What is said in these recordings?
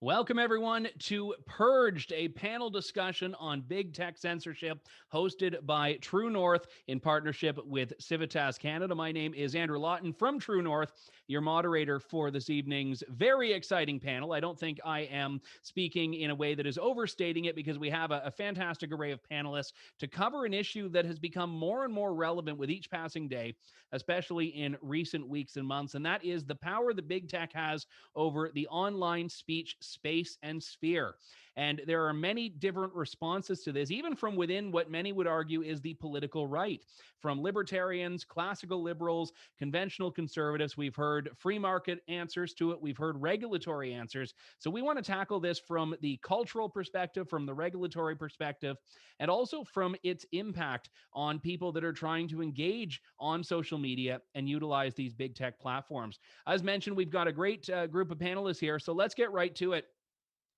Welcome, everyone, to Purged, a panel discussion on big tech censorship hosted by True North in partnership with Civitas Canada. My name is Andrew Lawton from True North, your moderator for this evening's very exciting panel. I don't think I am speaking in a way that is overstating it because we have a fantastic array of panelists to cover an issue that has become more and more relevant with each passing day, especially in recent weeks and months, and that is the power that big tech has over the online speech space and sphere. And there are many different responses to this, even from within what many would argue is the political right. From libertarians, classical liberals, conventional conservatives, we've heard free market answers to it. We've heard regulatory answers. So we want to tackle this from the cultural perspective, from the regulatory perspective, and also from its impact on people that are trying to engage on social media and utilize these big tech platforms. As mentioned, we've got a great group of panelists here, so let's get right to it.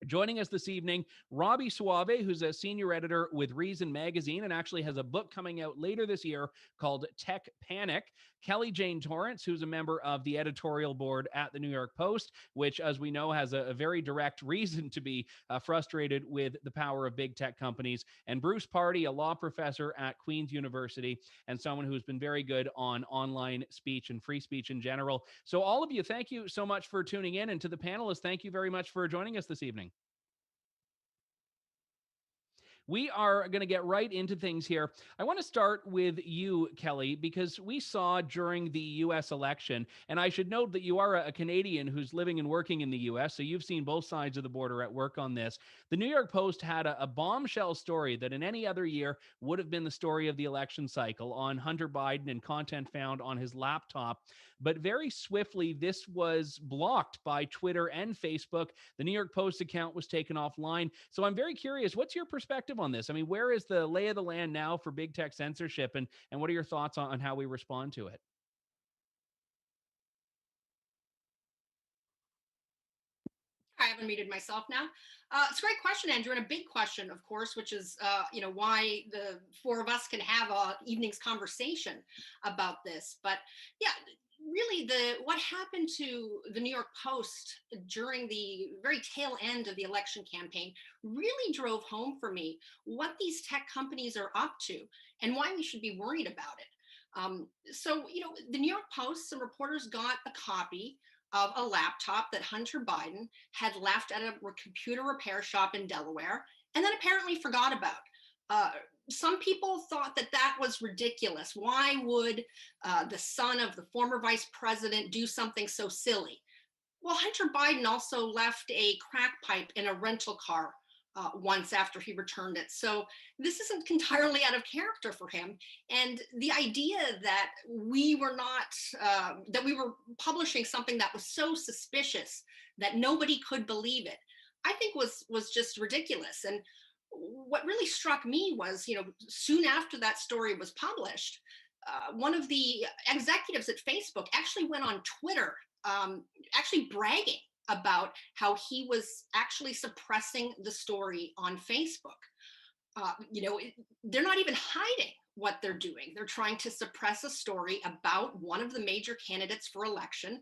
Joining us this evening, Robby Soave, who's a senior editor with Reason Magazine and actually has a book coming out later this year called Tech Panic. Jane Torrance, who's a member of the editorial board at the New York Post, which, as we know, has a very direct reason to be frustrated with the power of big tech companies. And Bruce Pardy, a law professor at Queen's University and someone who's been very good on online speech and free speech in general. So all of you, thank you so much for tuning in. And to the panelists, thank you very much for joining us this evening. We are going to get right into things here. I want to start with you, Kelly, because we saw during the U.S. election, and I should note that you are a Canadian who's living and working in the U.S., so you've seen both sides of the border at work on this. The New York Post had a bombshell story that in any other year would have been the story of the election cycle on Hunter Biden and content found on his laptop. But very swiftly, this was blocked by Twitter and Facebook. The New York Post account was taken offline. So I'm very curious, what's your perspective on this? I mean, where is the lay of the land now for big tech censorship, and what are your thoughts on how we respond to it? I haven't muted myself now. It's a great question, Andrew, and a big question, of course, which is, why the four of us can have a evening's conversation about this. But yeah, really, what happened to the New York Post during the very tail end of the election campaign really drove home for me what these tech companies are up to and why we should be worried about it. The New York Post, some reporters got a copy of a laptop that Hunter Biden had left at a computer repair shop in Delaware and then apparently forgot about. Uh, some people thought that that was ridiculous. Why would the son of the former vice president do something so silly? Well, Hunter Biden also left a crack pipe in a rental car once after he returned it. So this isn't entirely out of character for him. And the idea that we were not, that we were publishing something that was so suspicious that nobody could believe it, I think was just ridiculous. And what really struck me was, soon after that story was published, one of the executives at Facebook actually went on Twitter, actually bragging about how he was actually suppressing the story on Facebook. They're not even hiding what they're doing. They're trying to suppress a story about one of the major candidates for election,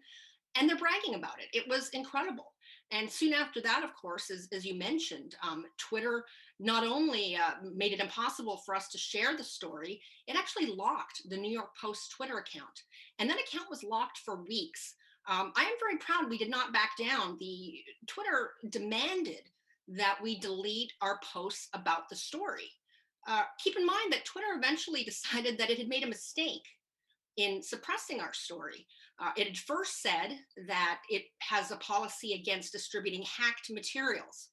and they're bragging about it. It was incredible. And soon after that, of course, as you mentioned, Twitter not only made it impossible for us to share the story, it actually locked the New York Post Twitter account. And that account was locked for weeks. I am very proud we did not back down. The Twitter demanded that we delete our posts about the story. Keep in mind that Twitter eventually decided that it had made a mistake in suppressing our story. It had first said that it has a policy against distributing hacked materials.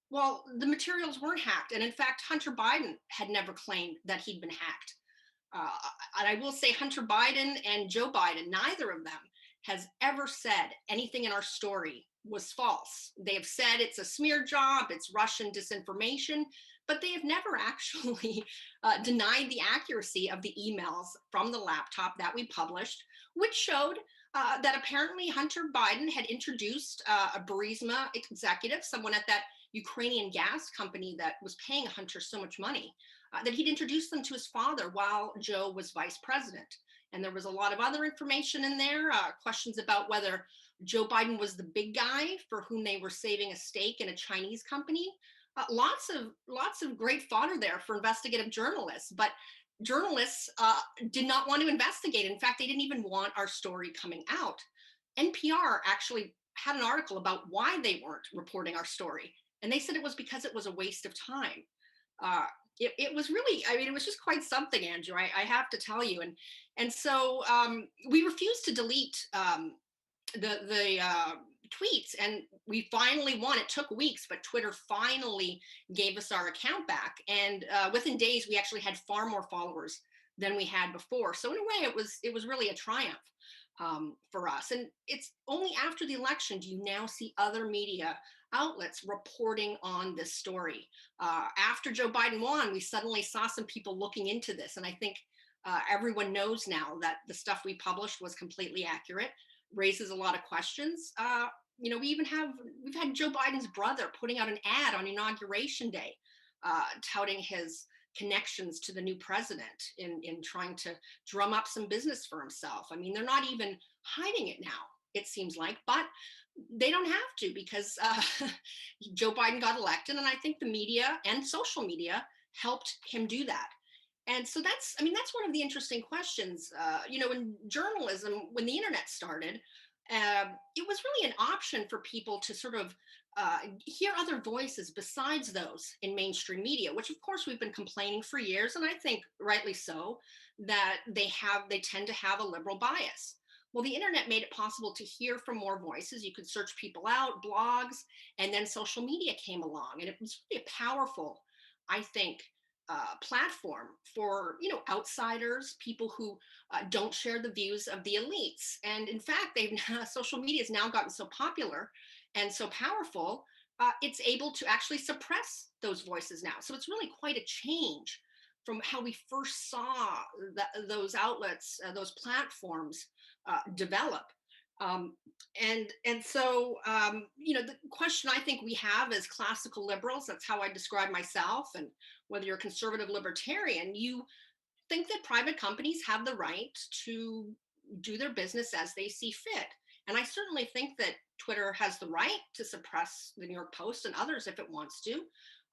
Well, the materials weren't hacked. And in fact, Hunter Biden had never claimed that he'd been hacked. And I will say Hunter Biden and Joe Biden, neither of them has ever said anything in our story was false. They have said it's a smear job, it's Russian disinformation, but they have never actually denied the accuracy of the emails from the laptop that we published, which showed that apparently Hunter Biden had introduced a Burisma executive, someone at that Ukrainian gas company that was paying Hunter so much money, that he'd introduced them to his father while Joe was vice president. And there was a lot of other information in there, questions about whether Joe Biden was the big guy for whom they were saving a stake in a Chinese company. Lots of great fodder there for investigative journalists, but journalists did not want to investigate. In fact, they didn't even want our story coming out. NPR actually had an article about why they weren't reporting our story, and they said it was because it was a waste of time. Uh, it was really, I mean, it was just quite something, Andrew. I have to tell you, and so we refused to delete the tweets, and we finally won. It took weeks, but Twitter finally gave us our account back, and within days, we actually had far more followers than we had before. So in a way, it was really a triumph for us. And it's only after the election do you now see other media outlets reporting on this story. After Joe Biden won, we suddenly saw some people looking into this, and I think everyone knows now that the stuff we published was completely accurate. Raises a lot of questions. We've had Joe Biden's brother putting out an ad on Inauguration Day, touting his connections to the new president in trying to drum up some business for himself. I mean, they're not even hiding it now, it seems like, but they don't have to, because Joe Biden got elected, and I think the media and social media helped him do that. And so that's one of the interesting questions. In journalism, when the internet started, it was really an option for people to sort of hear other voices besides those in mainstream media, which of course we've been complaining for years, and I think rightly so, that they tend to have a liberal bias. Well, the internet made it possible to hear from more voices. You could search people out, blogs, and then social media came along, and it was really a powerful, I think, platform for outsiders, people who don't share the views of the elites. And in fact, social media has now gotten so popular and so powerful, it's able to actually suppress those voices now. So it's really quite a change from how we first saw those outlets, those platforms develop. The question I think we have as classical liberals, that's how I describe myself, and whether you're a conservative libertarian, you think that private companies have the right to do their business as they see fit. And I certainly think that Twitter has the right to suppress the New York Post and others if it wants to.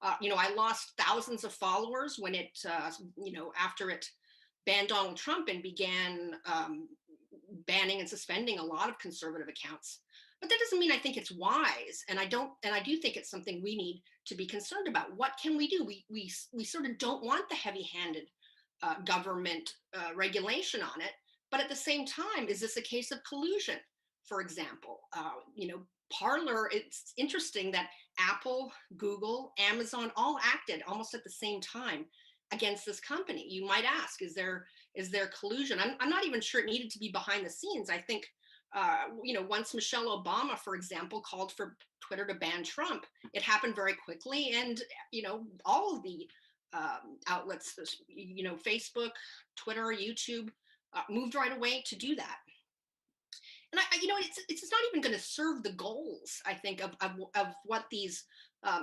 I lost thousands of followers when after it banned Donald Trump and began banning and suspending a lot of conservative accounts. But that doesn't mean I think it's wise. And I do think it's something we need to be concerned about. What can we do? We sort of don't want the heavy-handed government regulation on it. But at the same time, is this a case of collusion? For example, Parler, it's interesting that Apple, Google, Amazon all acted almost at the same time against this company. You might ask, is there collusion? I'm not even sure it needed to be behind the scenes. I think, once Michelle Obama, for example, called for Twitter to ban Trump, it happened very quickly. And, all of the outlets, Facebook, Twitter, YouTube, moved right away to do that. And it's not even going to serve the goals, I think, of what these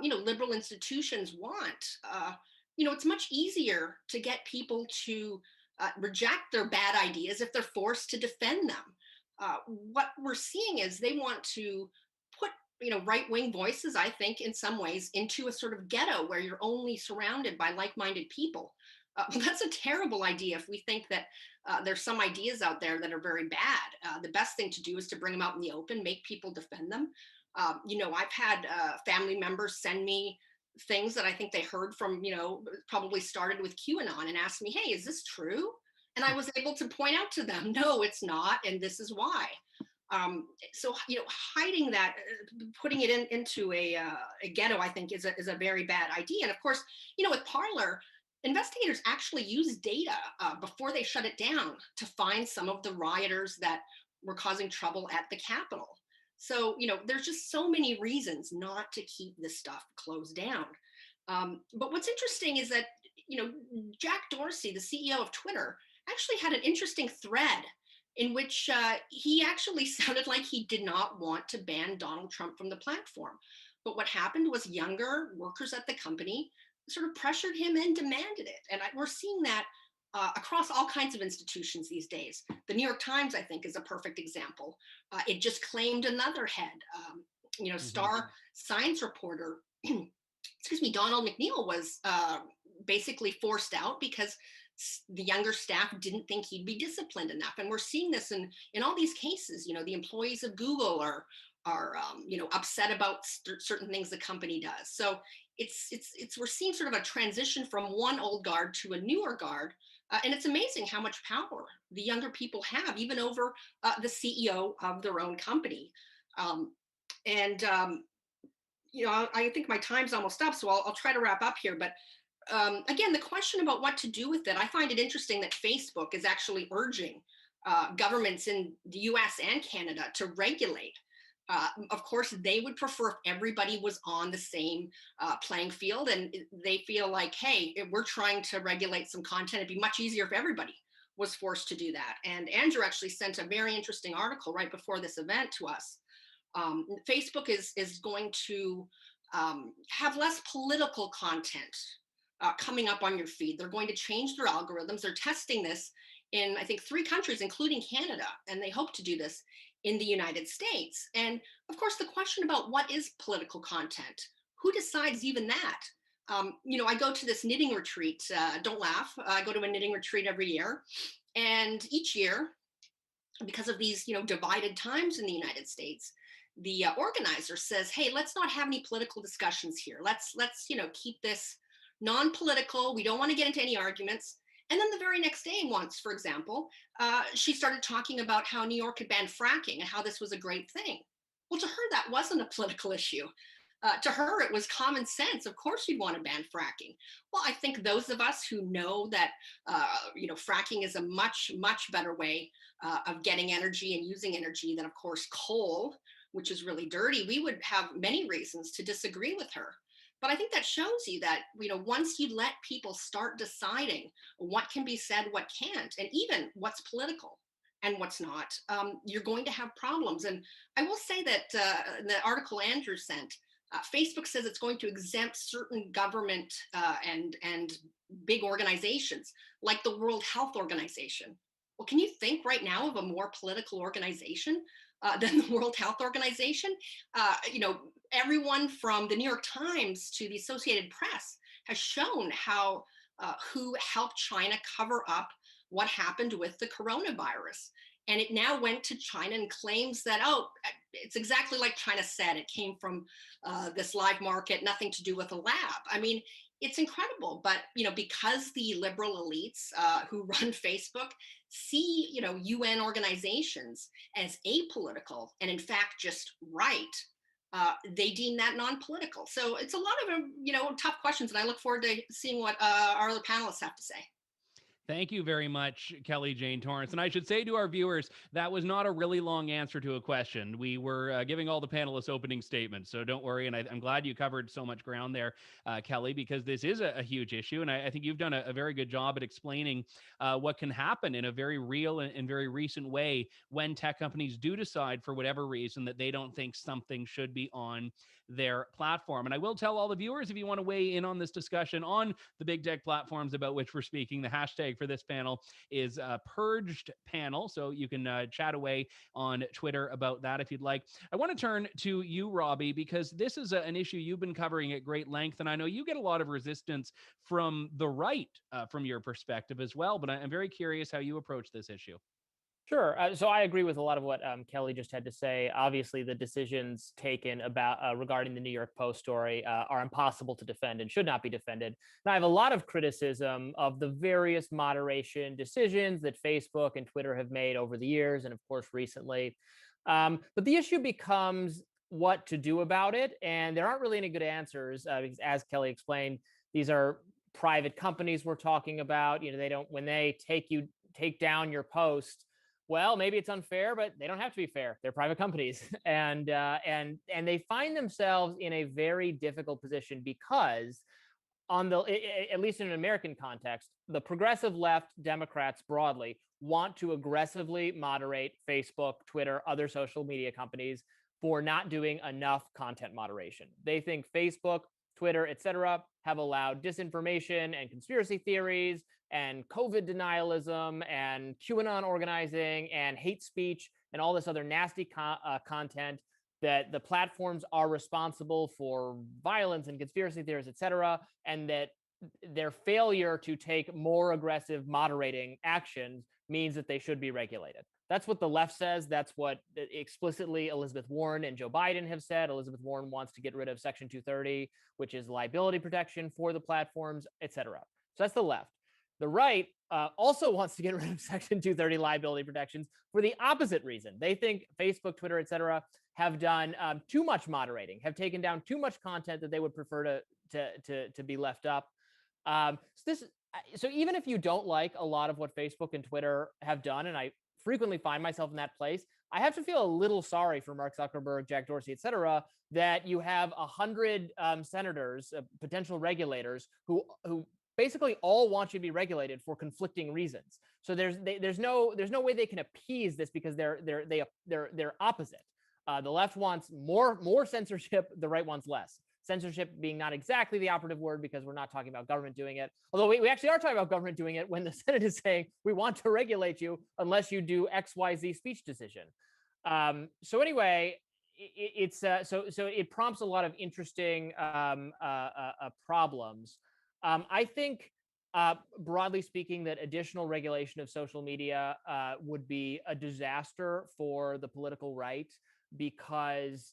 liberal institutions want. It's much easier to get people to reject their bad ideas if they're forced to defend them. What we're seeing is they want to put right-wing voices, I think, in some ways, into a sort of ghetto where you're only surrounded by like-minded people. Well, that's a terrible idea if we think that there's some ideas out there that are very bad. The best thing to do is to bring them out in the open, make people defend them. I've had family members send me things that I think they heard from, probably started with QAnon, and asked me, hey, is this true? And I was able to point out to them, no, it's not, and this is why. So hiding that, putting it into a ghetto, I think is a very bad idea. And of course, with Parler, investigators actually used data before they shut it down to find some of the rioters that were causing trouble at the Capitol. So, there's just so many reasons not to keep this stuff closed down. But what's interesting is that, Jack Dorsey, the CEO of Twitter, actually had an interesting thread in which he actually sounded like he did not want to ban Donald Trump from the platform. But what happened was younger workers at the company sort of pressured him and demanded it. And we're seeing that across all kinds of institutions these days. The New York Times, I think, is a perfect example. It just claimed another head. Hmm. Star science reporter, excuse me, Donald McNeil was basically forced out because the younger staff didn't think he'd be disciplined enough. And we're seeing this in all these cases. The employees of Google are upset about certain things the company does. So we're seeing sort of a transition from one old guard to a newer guard. And it's amazing how much power the younger people have, even over the CEO of their own company. And I think my time's almost up, so I'll try to wrap up here. But again, the question about what to do with it, I find it interesting that Facebook is actually urging governments in the US and Canada to regulate. Of course, they would prefer if everybody was on the same playing field, and they feel like, hey, if we're trying to regulate some content, it'd be much easier if everybody was forced to do that. And Andrew actually sent a very interesting article right before this event to us. Facebook is going to have less political content coming up on your feed. They're going to change their algorithms. They're testing this in, I think, 3 countries, including Canada, and they hope to do this in the United States. And of course, the question about what is political content, who decides even that? I go to this knitting retreat. Don't laugh. I go to a knitting retreat every year, and each year, because of these, divided times in the United States, the organizer says, "Hey, let's not have any political discussions here. Let's keep this non-political. We don't want to get into any arguments." And then the very next day, once, for example, she started talking about how New York had banned fracking and how this was a great thing. Well, to her, that wasn't a political issue. To her, it was common sense. Of course, you'd want to ban fracking. Well, I think those of us who know that, fracking is a much, much better way of getting energy and using energy than, of course, coal, which is really dirty, we would have many reasons to disagree with her. But I think that shows you that, once you let people start deciding what can be said, what can't, and even what's political and what's not, you're going to have problems. And I will say that the article Andrew sent, Facebook says it's going to exempt certain government and big organizations like the World Health Organization. Well, can you think right now of a more political organization than the World Health Organization? Everyone from the New York Times to the Associated Press has shown how who helped China cover up what happened with the coronavirus. And it now went to China and claims that, it's exactly like China said. It came from this live market, nothing to do with a lab. I mean, it's incredible. But, because the liberal elites who run Facebook see, UN organizations as apolitical and in fact just right, they deem that non-political. So it's a lot of, tough questions. And I look forward to seeing what our other panelists have to say. Thank you very much, Kelly Jane Torrance. And I should say to our viewers, that was not a really long answer to a question. We were giving all the panelists opening statements, so don't worry. And I'm glad you covered so much ground there, Kelly, because this is a huge issue. And I think you've done a very good job at explaining what can happen in a very real and very recent way when tech companies do decide, for whatever reason, that they don't think something should be on their platform. And I will tell all the viewers, if you want to weigh in on this discussion on the big tech platforms about which we're speaking, the hashtag for this panel is Purged Panel. So you can chat away on Twitter about that if you'd like. I want to turn to you, Robby, because this is an issue you've been covering at great length. And I know you get a lot of resistance from the right from your perspective as well. But I'm very curious how you approach this issue. Sure. So I agree with a lot of what Kelly just had to say. Obviously, the decisions taken about regarding the New York Post story are impossible to defend and should not be defended. And I have a lot of criticism of the various moderation decisions that Facebook and Twitter have made over the years, and of course, recently. But the issue becomes what to do about it. And there aren't really any good answers because, as Kelly explained, these are private companies we're talking about. They don't, when they take down your post, well, maybe it's unfair, but they don't have to be fair. They're private companies, and they find themselves in a very difficult position because, at least in an American context, the progressive left, Democrats broadly, want to aggressively moderate Facebook, Twitter, other social media companies for not doing enough content moderation. They think Facebook, Twitter, etc., have allowed disinformation and conspiracy theories and COVID denialism and QAnon organizing and hate speech and all this other nasty content, that the platforms are responsible for violence and conspiracy theories, etc., and that their failure to take more aggressive moderating actions means that they should be regulated. That's what the left says. That's what explicitly Elizabeth Warren and Joe Biden have said. Elizabeth Warren wants to get rid of Section 230, which is liability protection for the platforms, etc. So that's the left. The right also wants to get rid of Section 230 liability protections for the opposite reason. They think Facebook, Twitter, etc., have done too much moderating, have taken down too much content that they would prefer to be left up. So even if you don't like a lot of what Facebook and Twitter have done, and I frequently find myself in that place, I have to feel a little sorry for Mark Zuckerberg, Jack Dorsey, et cetera, that you have 100 senators, potential regulators, who basically all want you to be regulated for conflicting reasons. So there's no way they can appease this because they're opposite. The left wants more censorship, the right wants less. Censorship being not exactly the operative word because we're not talking about government doing it. Although we actually are talking about government doing it when the Senate is saying we want to regulate you unless you do XYZ speech decision. So anyway, it prompts a lot of interesting problems. I think, broadly speaking, that additional regulation of social media would be a disaster for the political right, because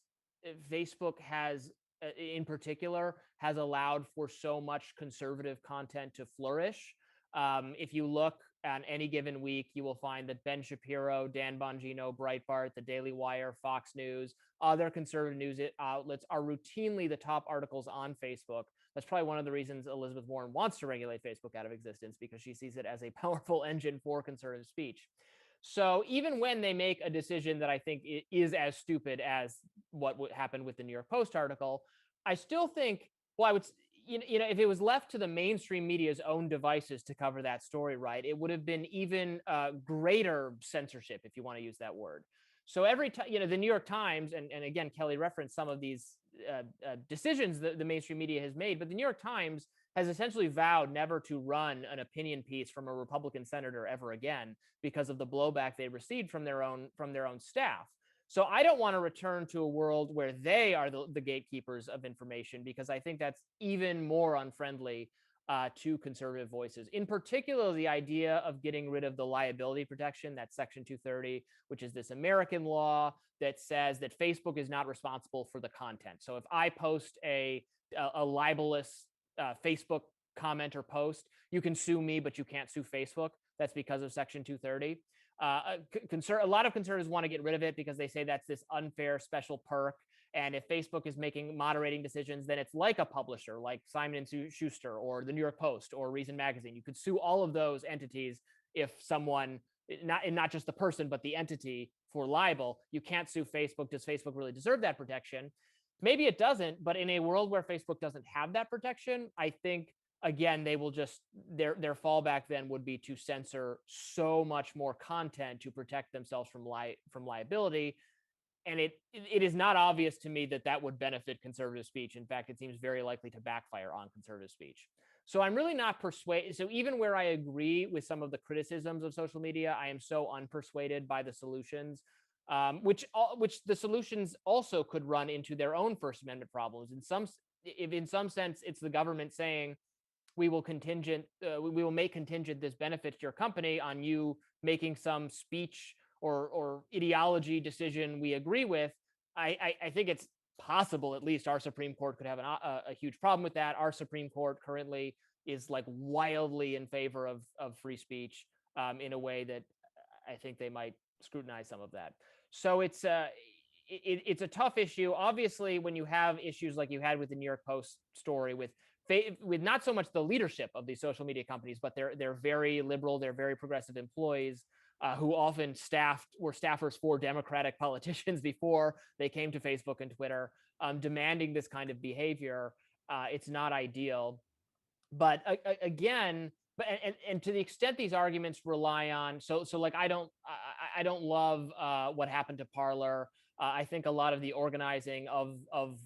Facebook has, in particular, has allowed for so much conservative content to flourish. If you look on any given week, you will find that Ben Shapiro, Dan Bongino, Breitbart, The Daily Wire, Fox News, other conservative news outlets are routinely the top articles on Facebook. That's probably one of the reasons Elizabeth Warren wants to regulate Facebook out of existence, because she sees it as a powerful engine for conservative speech. So even when they make a decision that I think is as stupid as what happened with the New York Post article, I still think, well, I would, if it was left to the mainstream media's own devices to cover that story, right, it would have been even greater censorship, if you want to use that word. So every time, the New York Times, and again, Kelly referenced some of these decisions that the mainstream media has made, but the New York Times has essentially vowed never to run an opinion piece from a Republican senator ever again because of the blowback they received from their own staff. So I don't want to return to a world where they are the gatekeepers of information, because I think that's even more unfriendly to conservative voices. In particular, the idea of getting rid of the liability protection, that's Section 230, which is this American law that says that Facebook is not responsible for the content. So if I post a libelous Facebook comment or post, you can sue me, but you can't sue Facebook. That's because of Section 230. A lot of conservatives want to get rid of it because they say that's this unfair special perk. And if Facebook is making moderating decisions, then it's like a publisher, like Simon & Schuster or the New York Post or Reason Magazine. You could sue all of those entities if someone, not just the person, but the entity, for libel. You can't sue Facebook. Does Facebook really deserve that protection? Maybe it doesn't, but in a world where Facebook doesn't have that protection, I think, again, they will just, their fallback then would be to censor so much more content to protect themselves from liability. And it is not obvious to me that would benefit conservative speech. In fact, it seems very likely to backfire on conservative speech. So I'm really not persuaded. So even where I agree with some of the criticisms of social media, I am so unpersuaded by the solutions, which the solutions also could run into their own First Amendment problems. In some sense, it's the government saying, we will make contingent this benefit to your company on you making some speech or ideology decision we agree with. I think it's possible, at least our Supreme Court could have a huge problem with that. Our Supreme Court currently is like wildly in favor of free speech in a way that I think they might scrutinize some of that. So it's a tough issue. Obviously, when you have issues like you had with the New York Post story with not so much the leadership of these social media companies, but they're very liberal, they're very progressive employees who often were staffers for Democratic politicians before they came to Facebook and Twitter, demanding this kind of behavior. It's not ideal. But again, and to the extent these arguments rely on, so like I don't love what happened to Parler. I think a lot of the organizing of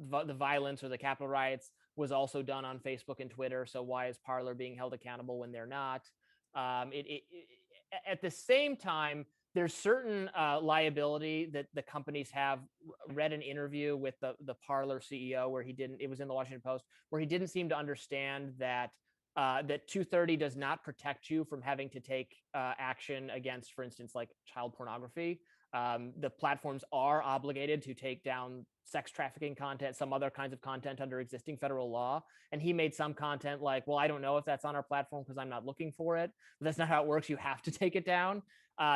the violence or the Capitol riots was also done on Facebook and Twitter. So why is Parler being held accountable when they're not? At the same time, there's certain liability that the companies have. Read an interview with the Parler CEO where it was in the Washington Post, where he didn't seem to understand that that 230 does not protect you from having to take action against, for instance, like child pornography. The platforms are obligated to take down sex trafficking content, some other kinds of content under existing federal law. And he made some content like, well, I don't know if that's on our platform because I'm not looking for it. But that's not how it works. You have to take it down.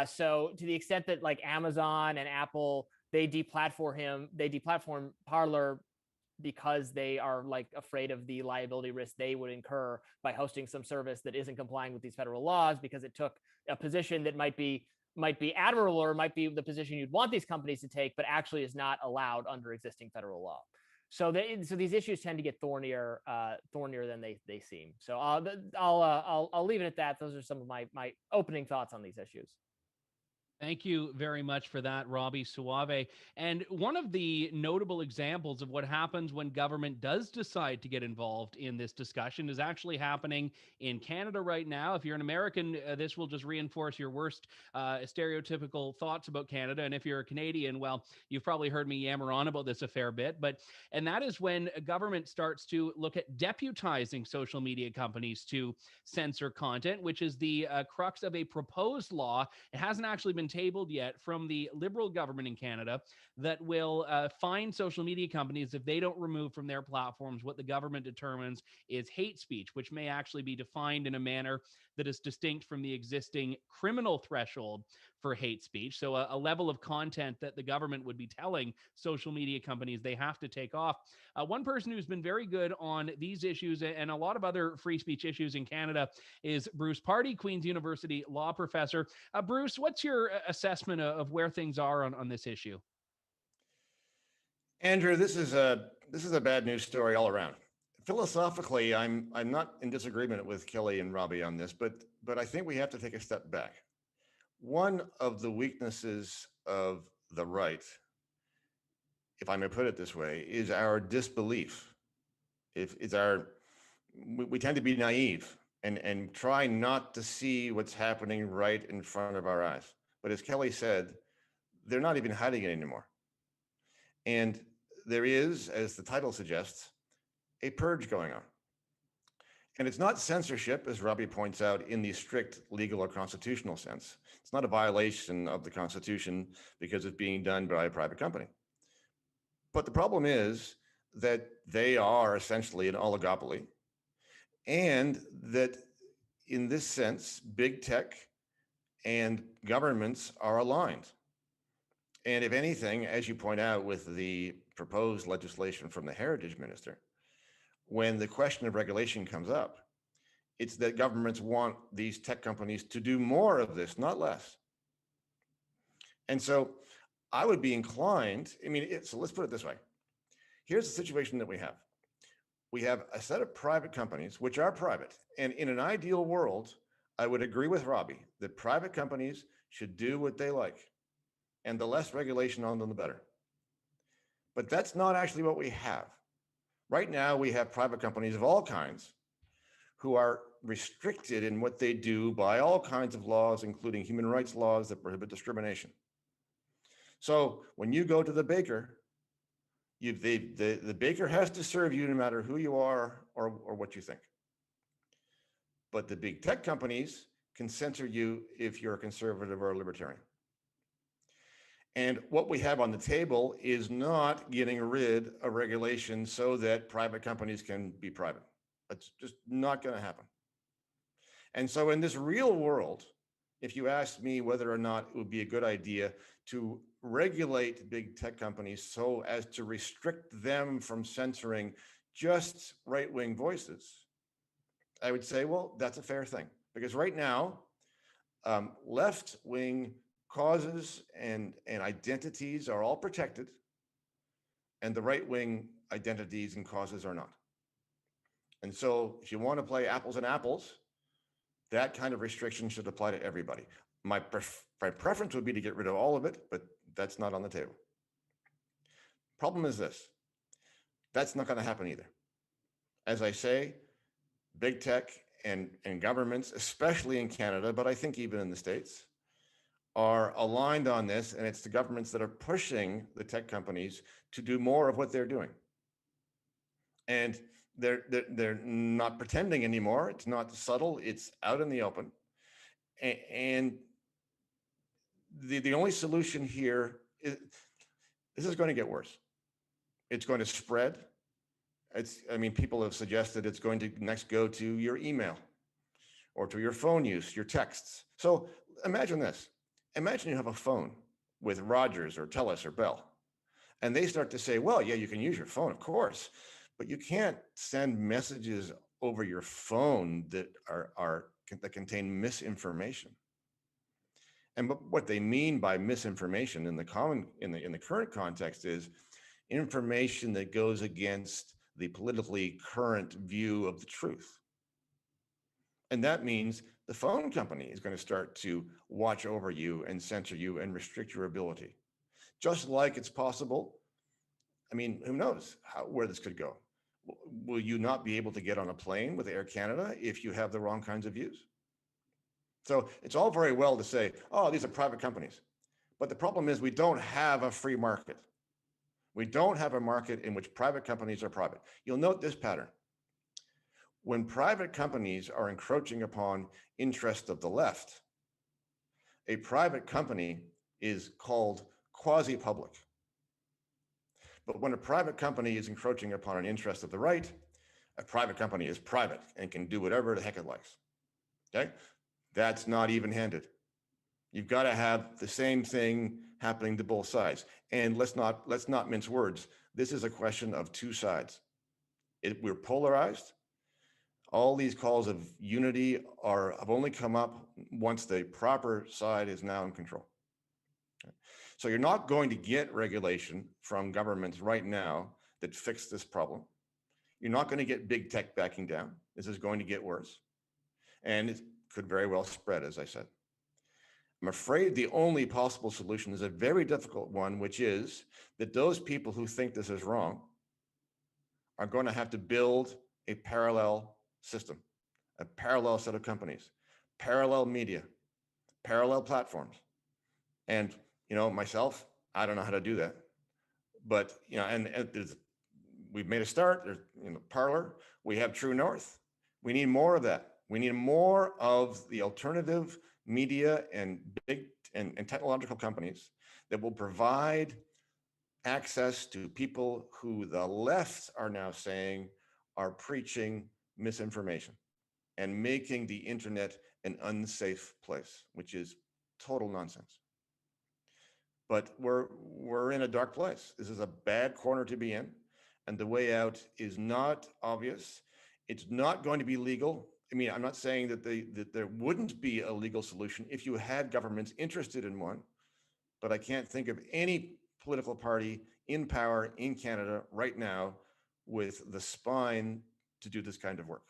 So to the extent that like Amazon and Apple, they deplatform Parler because they are like afraid of the liability risk they would incur by hosting some service that isn't complying with these federal laws, because it took a position that might be admirable or might be the position you'd want these companies to take, but actually is not allowed under existing federal law. So these issues tend to get thornier than they seem. So I'll leave it at that. Those are some of my opening thoughts on these issues. Thank you very much for that, Robby Soave. And one of the notable examples of what happens when government does decide to get involved in this discussion is actually happening in Canada right now. If you're an American, this will just reinforce your worst stereotypical thoughts about Canada. And if you're a Canadian, well, you've probably heard me yammer on about this a fair bit. And that is when a government starts to look at deputizing social media companies to censor content, which is the crux of a proposed law. It hasn't actually been tabled yet from the Liberal government in Canada that will fine social media companies if they don't remove from their platforms what the government determines is hate speech, which may actually be defined in a manner that is distinct from the existing criminal threshold for hate speech. So a level of content that the government would be telling social media companies they have to take off. One person who's been very good on these issues and a lot of other free speech issues in Canada is Bruce Pardy, Queen's University law professor. Bruce, what's your assessment of where things are on this issue? Andrew, this is a bad news story all around. Philosophically, I'm not in disagreement with Kelly and Robby on this, but I think we have to take a step back. One of the weaknesses of the right, if I may put it this way, is our disbelief. We tend to be naive and try not to see what's happening right in front of our eyes. But as Kelly said, they're not even hiding it anymore. And there is, as the title suggests, a purge going on. And it's not censorship, as Robby points out, in the strict legal or constitutional sense. It's not a violation of the Constitution because it's being done by a private company. But the problem is that they are essentially an oligopoly, and that in this sense, big tech and governments are aligned. And if anything, as you point out with the proposed legislation from the Heritage Minister, when the question of regulation comes up, it's that governments want these tech companies to do more of this, not less. And so I would be inclined, so let's put it this way. Here's the situation that we have. We have a set of private companies, which are private. And in an ideal world, I would agree with Robby that private companies should do what they like. And the less regulation on them, the better. But that's not actually what we have. Right now, we have private companies of all kinds who are restricted in what they do by all kinds of laws, including human rights laws that prohibit discrimination. So when you go to the baker, the baker has to serve you no matter who you are or what you think. But the big tech companies can censor you if you're a conservative or a libertarian. And what we have on the table is not getting rid of regulation so that private companies can be private. That's just not going to happen. And so in this real world, if you ask me whether or not it would be a good idea to regulate big tech companies so as to restrict them from censoring just right-wing voices, I would say, well, that's a fair thing. Because right now, left-wing causes and identities are all protected, and the right-wing identities and causes are not. And so if you want to play apples and apples, that kind of restriction should apply to everybody. My preference would be to get rid of all of it, but that's not on the table. Problem is this. That's not going to happen either. As I say, big tech and governments, especially in Canada, but I think even in the States, are aligned on this, and it's the governments that are pushing the tech companies to do more of what they're doing. And they're not pretending anymore. It's not subtle. It's out in the open. And the only solution here is this is going to get worse. It's going to spread. I mean, people have suggested it's going to next go to your email or to your phone use, your texts. So imagine this. Imagine you have a phone with Rogers or TELUS or Bell, and they start to say, well, yeah, you can use your phone, of course, but you can't send messages over your phone that that contain misinformation. And what they mean by misinformation in the current context is information that goes against the politically current view of the truth. And that means the phone company is going to start to watch over you and censor you and restrict your ability. Just like it's possible, I mean, who knows where this could go? Will you not be able to get on a plane with Air Canada if you have the wrong kinds of views? So it's all very well to say, oh, these are private companies. But the problem is we don't have a free market. We don't have a market in which private companies are private. You'll note this pattern. When private companies are encroaching upon interests of the left, a private company is called quasi-public. But when a private company is encroaching upon an interest of the right, a private company is private and can do whatever the heck it likes. Okay? That's not even-handed. You've got to have the same thing happening to both sides. And let's not mince words. This is a question of two sides. We're polarized. All these calls of unity have only come up once the proper side is now in control. Okay. So you're not going to get regulation from governments right now that fix this problem. You're not going to get big tech backing down. This is going to get worse. And it could very well spread, as I said. I'm afraid the only possible solution is a very difficult one, which is that those people who think this is wrong are going to have to build a parallel system, a parallel set of companies, parallel media, parallel platforms. And, myself, I don't know how to do that. But, and we've made a start. There's, Parler, we have True North. We need more of that. We need more of the alternative media and big and technological companies that will provide access to people who the left are now saying are preaching misinformation and making the internet an unsafe place, which is total nonsense. But we're in a dark place. This is a bad corner to be in, and the way out is not obvious. It's not going to be legal. I mean, I'm not saying that there wouldn't be a legal solution if you had governments interested in one, but I can't think of any political party in power in Canada right now with the spine to do this kind of work.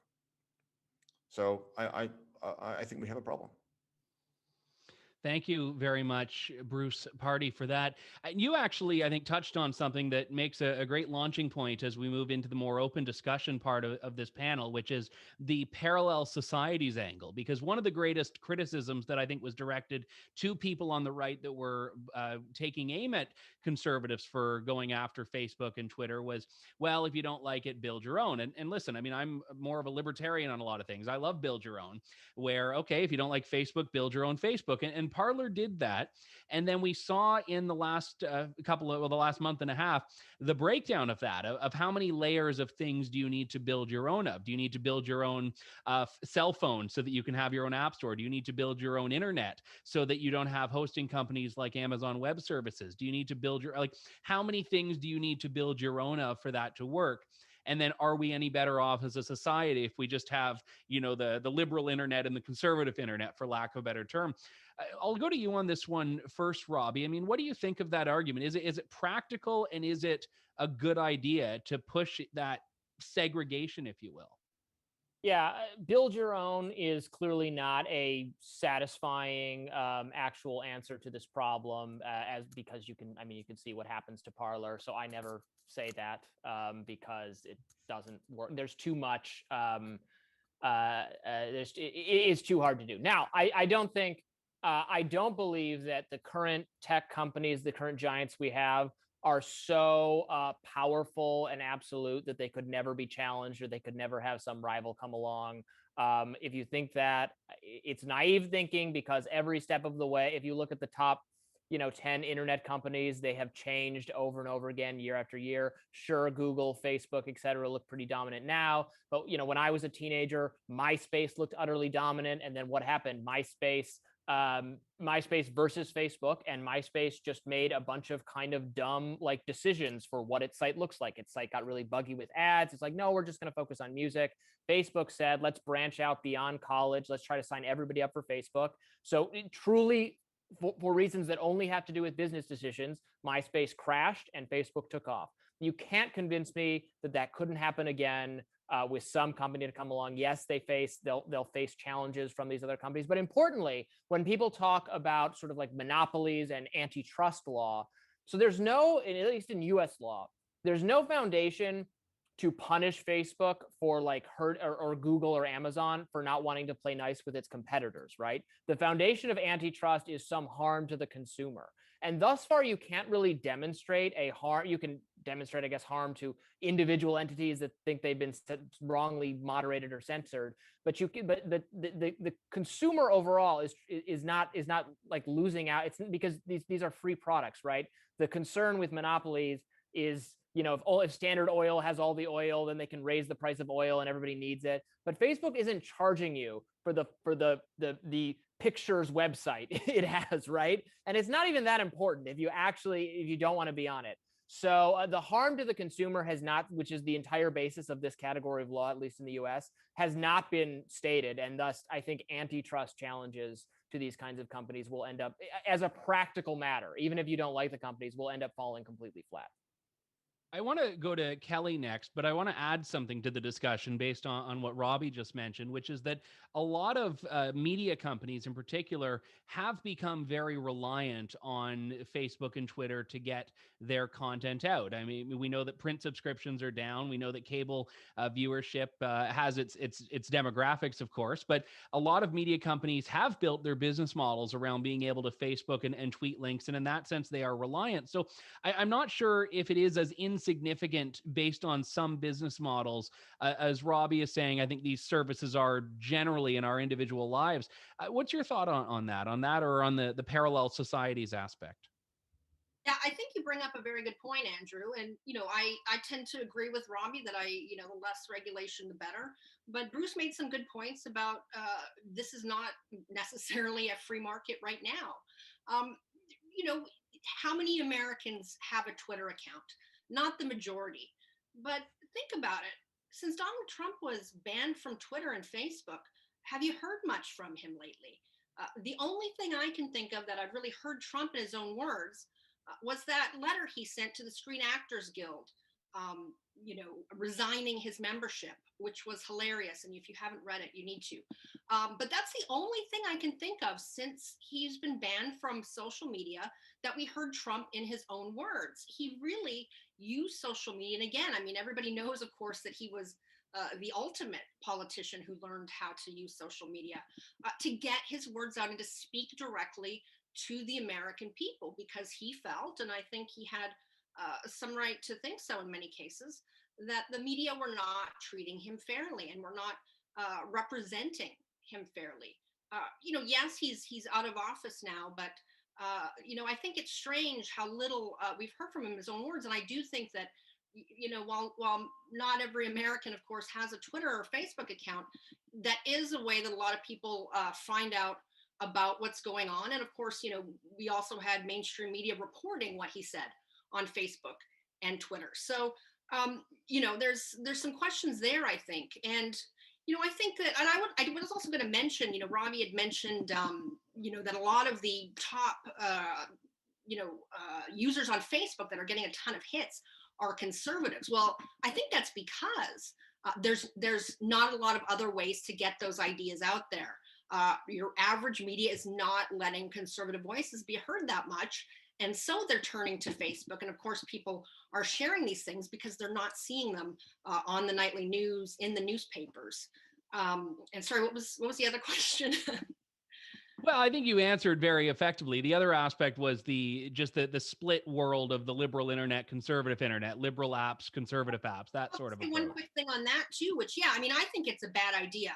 So I think we have a problem. Thank you very much, Bruce Pardy, for that. You actually, I think, touched on something that makes a great launching point as we move into the more open discussion part of this panel, which is the parallel societies angle. Because one of the greatest criticisms that I think was directed to people on the right that were taking aim at conservatives for going after Facebook and Twitter was, well, if you don't like it, build your own. And listen, I mean, I'm more of a libertarian on a lot of things. I love build your own, where, okay, if you don't like Facebook, build your own Facebook. And Parler did that. And then we saw in the last the last month and a half, the breakdown of that, of how many layers of things do you need to build your own of? Do you need to build your own cell phone so that you can have your own app store? Do you need to build your own internet so that you don't have hosting companies like Amazon Web Services? Do you need to build how many things do you need to build your own of for that to work? And then are we any better off as a society if we just have, the liberal internet and the conservative internet, for lack of a better term? I'll go to you on this one first, Robby. I mean, what do you think of that argument? Is it practical, and is it a good idea to push that segregation, if you will? Yeah, build your own is clearly not a satisfying actual answer to this problem, because you can see what happens to Parler. So I never say that because it doesn't work. There's too much. It's too hard to do. Now, I don't think. I don't believe that the current tech companies, the current giants we have, are so powerful and absolute that they could never be challenged or they could never have some rival come along. If you think that, it's naive thinking, because every step of the way, if you look at the top 10 internet companies, they have changed over and over again, year after year. Sure, Google, Facebook, et cetera, look pretty dominant now. But when I was a teenager, MySpace looked utterly dominant. And then what happened? MySpace versus Facebook, and MySpace just made a bunch of kind of dumb decisions for what its site looks like. Its site got really buggy with ads. It's like, no, we're just going to focus on music. Facebook said, let's branch out beyond college. Let's try to sign everybody up for Facebook. So truly, for reasons that only have to do with business decisions, MySpace crashed and Facebook took off. You can't convince me that that couldn't happen again with some company to come along. Yes, they'll face challenges from these other companies. But importantly, when people talk about sort of monopolies and antitrust law, so there's no, at least in US law, there's no foundation to punish Facebook for or Google or Amazon for not wanting to play nice with its competitors, right? The foundation of antitrust is some harm to the consumer. And thus far, you can't really demonstrate a harm. You can demonstrate, I guess, harm to individual entities that think they've been wrongly moderated or censored. But the consumer overall is not losing out. It's because these are free products, right? The concern with monopolies is, if Standard Oil has all the oil, then they can raise the price of oil and everybody needs it. But Facebook isn't charging you for the pictures website it has, right? And it's not even that important if you don't want to be on it. So the harm to the consumer has not, which is the entire basis of this category of law, at least in the US, has not been stated. And thus, I think antitrust challenges to these kinds of companies will end up, as a practical matter, even if you don't like the companies, will end up falling completely flat. I want to go to Kelly next, but I want to add something to the discussion based on what Robby just mentioned, which is that a lot of media companies in particular have become very reliant on Facebook and Twitter to get their content out. I mean, we know that print subscriptions are down. We know that cable viewership has its demographics, of course, but a lot of media companies have built their business models around being able to Facebook and tweet links. And in that sense, they are reliant. So I'm not sure if it is as insignificant based on some business models. As Robby is saying, I think these services are generally in our individual lives. What's your thought on that or on the parallel societies aspect? Yeah, I think you bring up a very good point, Andrew. And, I tend to agree with Robby that the less regulation, the better. But Bruce made some good points about this is not necessarily a free market right now. How many Americans have a Twitter account? Not the majority. But think about it. Since Donald Trump was banned from Twitter and Facebook, have you heard much from him lately? The only thing I can think of that I've really heard Trump in his own words was that letter he sent to the Screen Actors Guild, resigning his membership, which was hilarious. And if you haven't read it, you need to. But that's the only thing I can think of since he's been banned from social media that we heard Trump in his own words. He really used social media. And again, everybody knows, of course, that he was the ultimate politician who learned how to use social media to get his words out and to speak directly to the American people, because he felt, and I think he had some right to think so in many cases, that the media were not treating him fairly and were not representing him fairly. Yes, he's out of office now, but I think it's strange how little we've heard from him in his own words. And I do think that, while not every American, of course, has a Twitter or Facebook account, that is a way that a lot of people find out about what's going on. And of course, we also had mainstream media reporting what he said on Facebook and Twitter. So, there's some questions there, I think. And, I think that, and I was also going to mention, Robby had mentioned, that a lot of the top, users on Facebook that are getting a ton of hits are conservatives. Well, I think that's because there's not a lot of other ways to get those ideas out there. Your average media is not letting conservative voices be heard that much. And so they're turning to Facebook. And of course, people are sharing these things because they're not seeing them on the nightly news, in the newspapers. And sorry, what was the other question? Well, I think you answered very effectively. The other aspect was the split world of the liberal internet, conservative internet, liberal apps, conservative apps, that sort of Say approach. one quick thing on that too, which I mean, I think it's a bad idea.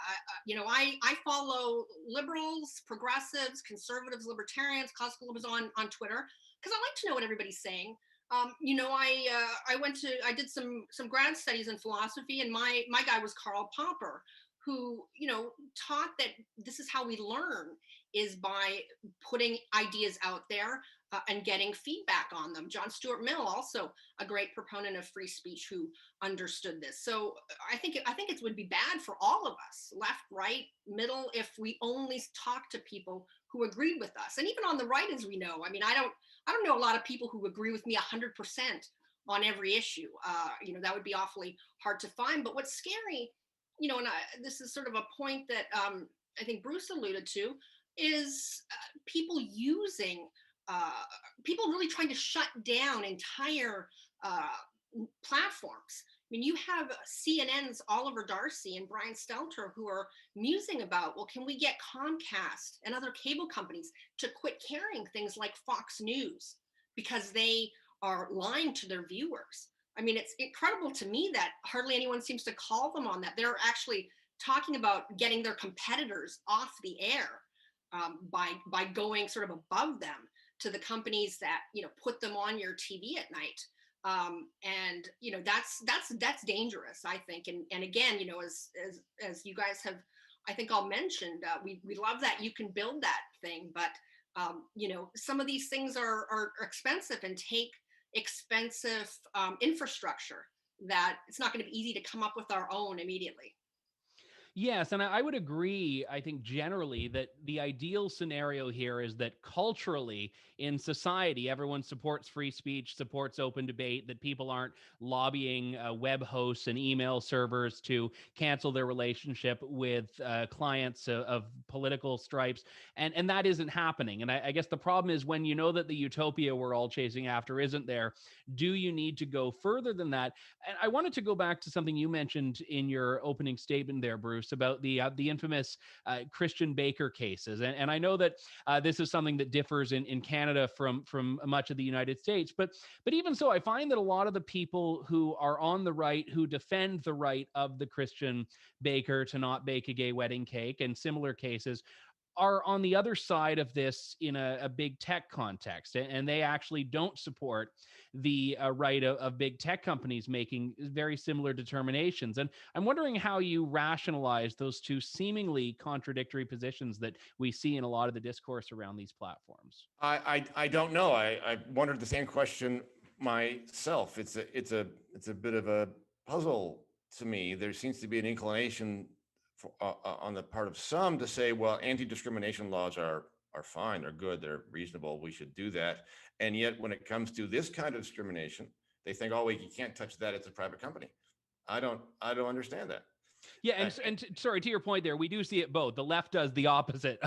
I follow liberals, progressives, conservatives, libertarians, classical liberals on Twitter because I like to know what everybody's saying. I did some grad studies in philosophy, and my guy was Karl Popper, who taught that this is how we learn, is by putting ideas out there and getting feedback on them. John Stuart Mill, also a great proponent of free speech, who understood this. So I think it would be bad for all of us, left, right, middle, if we only talk to people who agreed with us. And even on the right, as we know, I mean, I don't know a lot of people who agree with me 100% on every issue. That would be awfully hard to find. But what's scary, this is sort of a point that I think Bruce alluded to, is people really trying to shut down entire platforms. I mean, you have CNN's Oliver Darcy and Brian Stelter who are musing about, well, can we get Comcast and other cable companies to quit carrying things like Fox News because they are lying to their viewers? I mean, it's incredible to me that hardly anyone seems to call them on that. They're actually talking about getting their competitors off the air by going sort of above them to the companies that put them on your TV at night. And that's dangerous, I think. And again, as you guys have, I think, all mentioned, we love that you can build that thing, but some of these things are expensive and take expensive infrastructure that it's not going to be easy to come up with our own immediately. Yes, and I would agree, I think generally, that the ideal scenario here is that culturally in society, everyone supports free speech, supports open debate, that people aren't lobbying web hosts and email servers to cancel their relationship with clients of political stripes. And that isn't happening. And I guess the problem is when you know that the utopia we're all chasing after isn't there, do you need to go further than that? And I wanted to go back to something you mentioned in your opening statement there, Bruce, about the infamous Christian Baker cases. And I know that this is something that differs in Canada from much of the United States. But even so, I find that a lot of the people who are on the right, who defend the right of the Christian baker to not bake a gay wedding cake and similar cases, are on the other side of this in a big tech context, and they actually don't support the right of big tech companies making very similar determinations. And I'm wondering how you rationalize those two seemingly contradictory positions that we see in a lot of the discourse around these platforms. I don't know. I wondered the same question myself. It's a bit of a puzzle to me. There seems to be an inclination on the part of some to say, well, anti-discrimination laws are fine, are good, they're reasonable, we should do that. And yet when it comes to this kind of discrimination, they think, oh, wait, you can't touch that, it's a private company. I don't understand that. Yeah, and sorry, to your point there, we do see it both. The left does the opposite,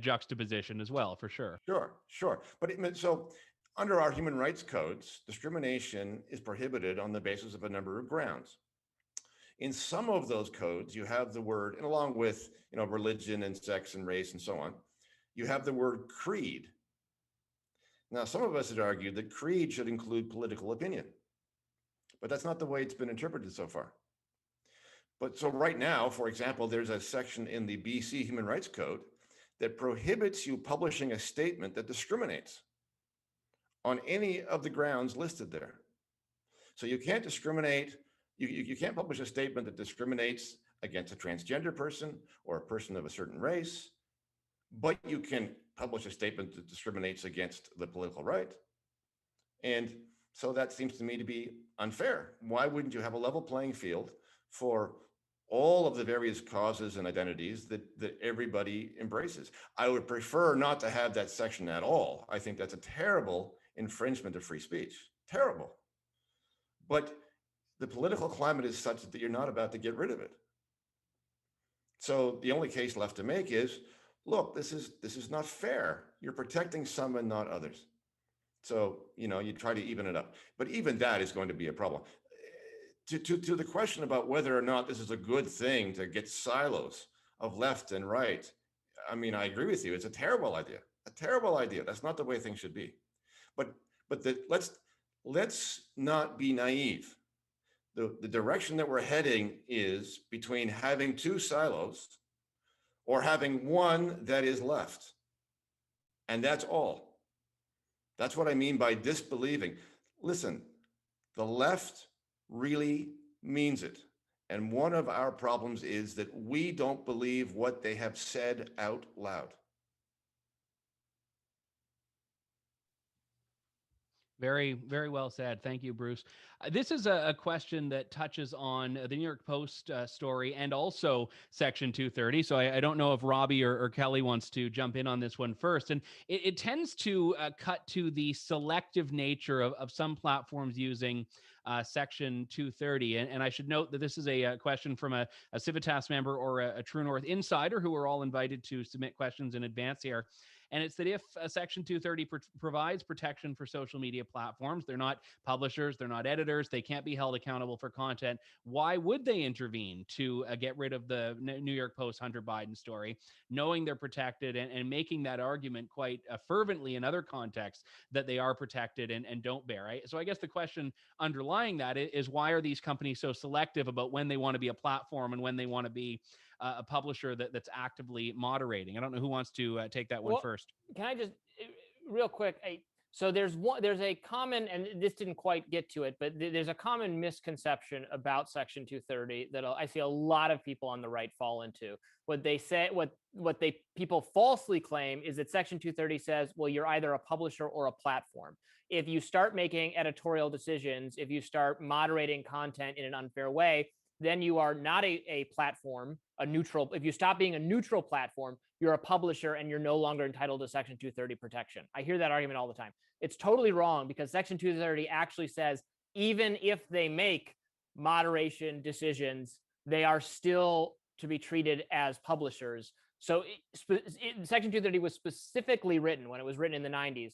juxtaposition as well, for sure. Sure. But so under our human rights codes, discrimination is prohibited on the basis of a number of grounds. In some of those codes, you have the word, and along with religion and sex and race and so on, you have the word creed. Now, some of us had argued that creed should include political opinion, but that's not the way it's been interpreted so far. But so right now, for example, there's a section in the BC Human Rights Code that prohibits you publishing a statement that discriminates on any of the grounds listed there. So you can't discriminate. You can't publish a statement that discriminates against a transgender person or a person of a certain race, but you can publish a statement that discriminates against the political right. And so that seems to me to be unfair. Why wouldn't you have a level playing field for all of the various causes and identities that everybody embraces? I would prefer not to have that section at all. I think that's a terrible infringement of free speech. Terrible. But the political climate is such that you're not about to get rid of it. So the only case left to make is, look, this is not fair. You're protecting some and not others. So, you try to even it up. But even that is going to be a problem. To the question about whether or not this is a good thing to get silos of left and right, I mean, I agree with you. It's a terrible idea. A terrible idea. That's not the way things should be. But let's not be naive. The direction that we're heading is between having two silos or having one that is left. And that's all. That's what I mean by disbelieving. Listen, the left really means it. And one of our problems is that we don't believe what they have said out loud. Very, very well said. Thank you, Bruce. This is a question that touches on the New York Post story and also Section 230. So I don't know if Robby or Kelly wants to jump in on this one first. And it tends to cut to the selective nature of some platforms using Section 230. And I should note that this is a question from a Civitas member or a True North insider who are all invited to submit questions in advance here. And it's that if Section 230 provides protection for social media platforms, they're not publishers, they're not editors, they can't be held accountable for content. Why would they intervene to get rid of the New York Post Hunter Biden story, knowing they're protected and making that argument quite fervently in other contexts that they are protected and don't bear, right? So I guess the question underlying that is why are these companies so selective about when they want to be a platform and when they want to be a publisher that's actively moderating? I don't know who wants to take that one first. Can I just real quick? So there's a common, and this didn't quite get to it, but there's a common misconception about Section 230 that I see a lot of people on the right fall into. What they say, what people falsely claim is that Section 230 says, well, you're either a publisher or a platform. If you start making editorial decisions, if you start moderating content in an unfair way, then you are not a platform, a neutral. If you stop being a neutral platform, you're a publisher and you're no longer entitled to Section 230 protection. I hear that argument all the time. It's totally wrong because Section 230 actually says even if they make moderation decisions, they are still to be treated as publishers. So Section 230 was specifically written when it was written in the 90s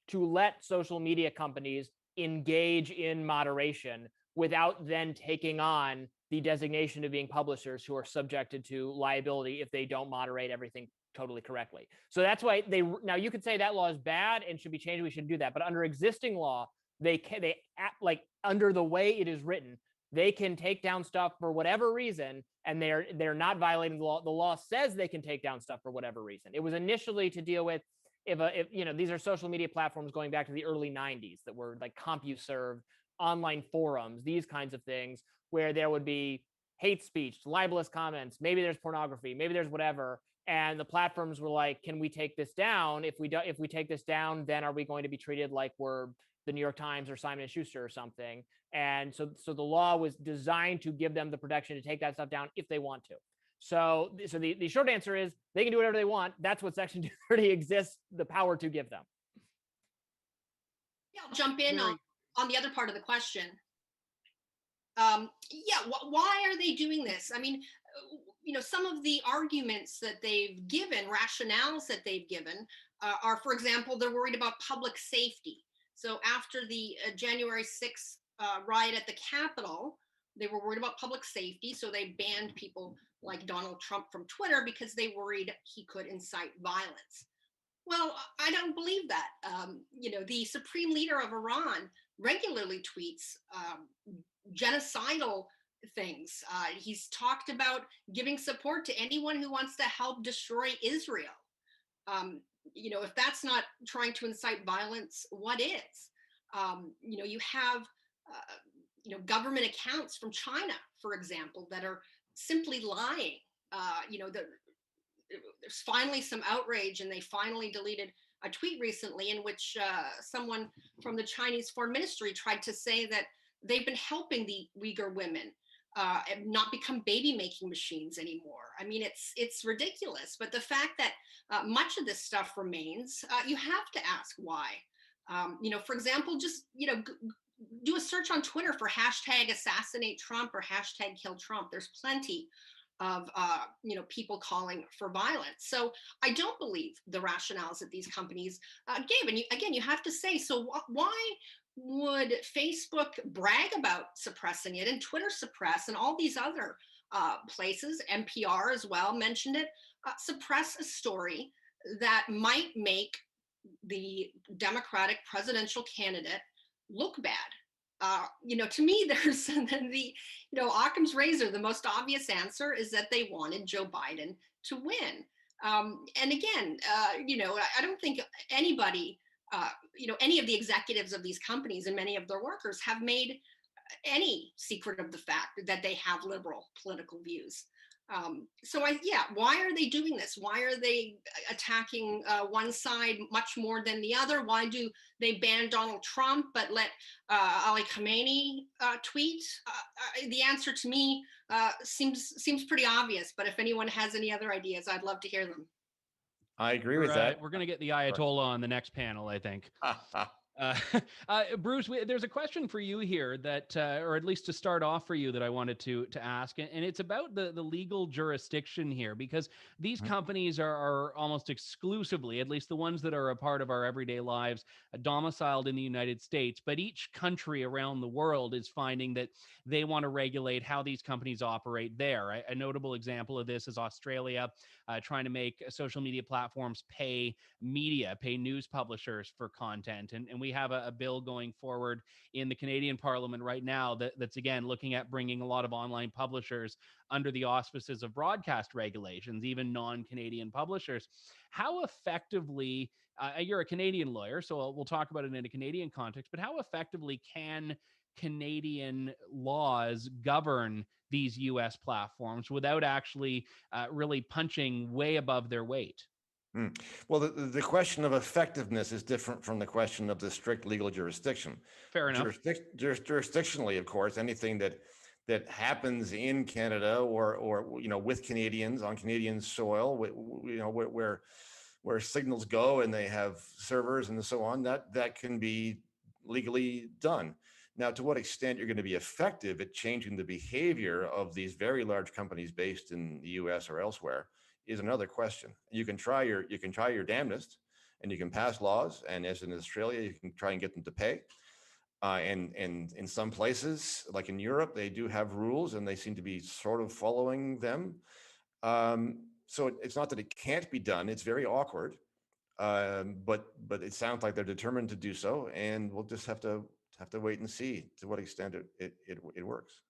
to let social media companies engage in moderation without then taking on the designation of being publishers who are subjected to liability if they don't moderate everything totally correctly. So that's why now you could say that law is bad and should be changed. We shouldn't do that. But under existing law, they like under the way it is written, they can take down stuff for whatever reason, and they're not violating the law. The law says they can take down stuff for whatever reason. It was initially to deal with if these are social media platforms going back to the early 90s that were like CompuServe, online forums, these kinds of things, where there would be hate speech, libelous comments, maybe there's pornography, maybe there's whatever, and the platforms were like, can we take this down? If we take this down, then are we going to be treated like we're the New York Times or Simon & Schuster or something? And so the law was designed to give them the protection to take that stuff down if they want to. So the short answer is they can do whatever they want. That's what Section 230 exists, the power to give them. Yeah, I'll jump in on the other part of the question. Why are they doing this? I mean, some of the arguments that they've given, rationales that they've given, are, for example, they're worried about public safety. So after the January 6th riot at the Capitol, they were worried about public safety. So they banned people like Donald Trump from Twitter because they worried he could incite violence. Well, I don't believe that. The supreme leader of Iran regularly tweets genocidal things. He's talked about giving support to anyone who wants to help destroy Israel. If that's not trying to incite violence, what is? You have, government accounts from China, for example, that are simply lying. There's finally some outrage, and they finally deleted a tweet recently in which someone from the Chinese Foreign Ministry tried to say that they've been helping the Uyghur women and not become baby making machines anymore. I mean, it's ridiculous. But the fact that much of this stuff remains, you have to ask why. For example, just do a search on Twitter for #assassinate Trump or #kill Trump. There's plenty of people calling for violence. So I don't believe the rationales that these companies gave. And you have to say, so why would Facebook brag about suppressing it and Twitter suppress and all these other places, NPR as well mentioned it, suppress a story that might make the Democratic presidential candidate look bad? To me, there's the, Occam's razor. The most obvious answer is that they wanted Joe Biden to win. And again, I don't think anybody, any of the executives of these companies and many of their workers have made any secret of the fact that they have liberal political views. Why are they doing this? Why are they attacking one side much more than the other? Why do they ban Donald Trump but let Ali Khamenei tweet? The answer to me seems pretty obvious. But if anyone has any other ideas, I'd love to hear them. I agree with that. We're going to get the Ayatollah on the next panel, I think. Bruce, there's a question for you here that, or at least to start off for you, that I wanted to ask, and it's about the legal jurisdiction here, because these companies are almost exclusively, at least the ones that are a part of our everyday lives, domiciled in the United States. But each country around the world is finding that they want to regulate how these companies operate there. A notable example of this is Australia trying to make social media platforms pay news publishers for content. And we have a bill going forward in the Canadian Parliament right now that's again looking at bringing a lot of online publishers under the auspices of broadcast regulations, even non-Canadian publishers. How effectively, you're a Canadian lawyer, so we'll talk about it in a Canadian context, but how effectively can Canadian laws govern these US platforms without actually really punching way above their weight? Well, the question of effectiveness is different from the question of the strict legal jurisdiction. Fair enough. Jurisdictionally, of course, anything that happens in Canada or with Canadians on Canadian soil, where signals go and they have servers and so on, that can be legally done. Now, to what extent you're going to be effective at changing the behavior of these very large companies based in the US or elsewhere is another question. You can try your damnedest, and you can pass laws, and as in Australia, you can try and get them to pay. And in some places, like in Europe, they do have rules, and they seem to be sort of following them. So it's not that it can't be done; it's very awkward, but it sounds like they're determined to do so, and we'll just have to wait and see to what extent it works.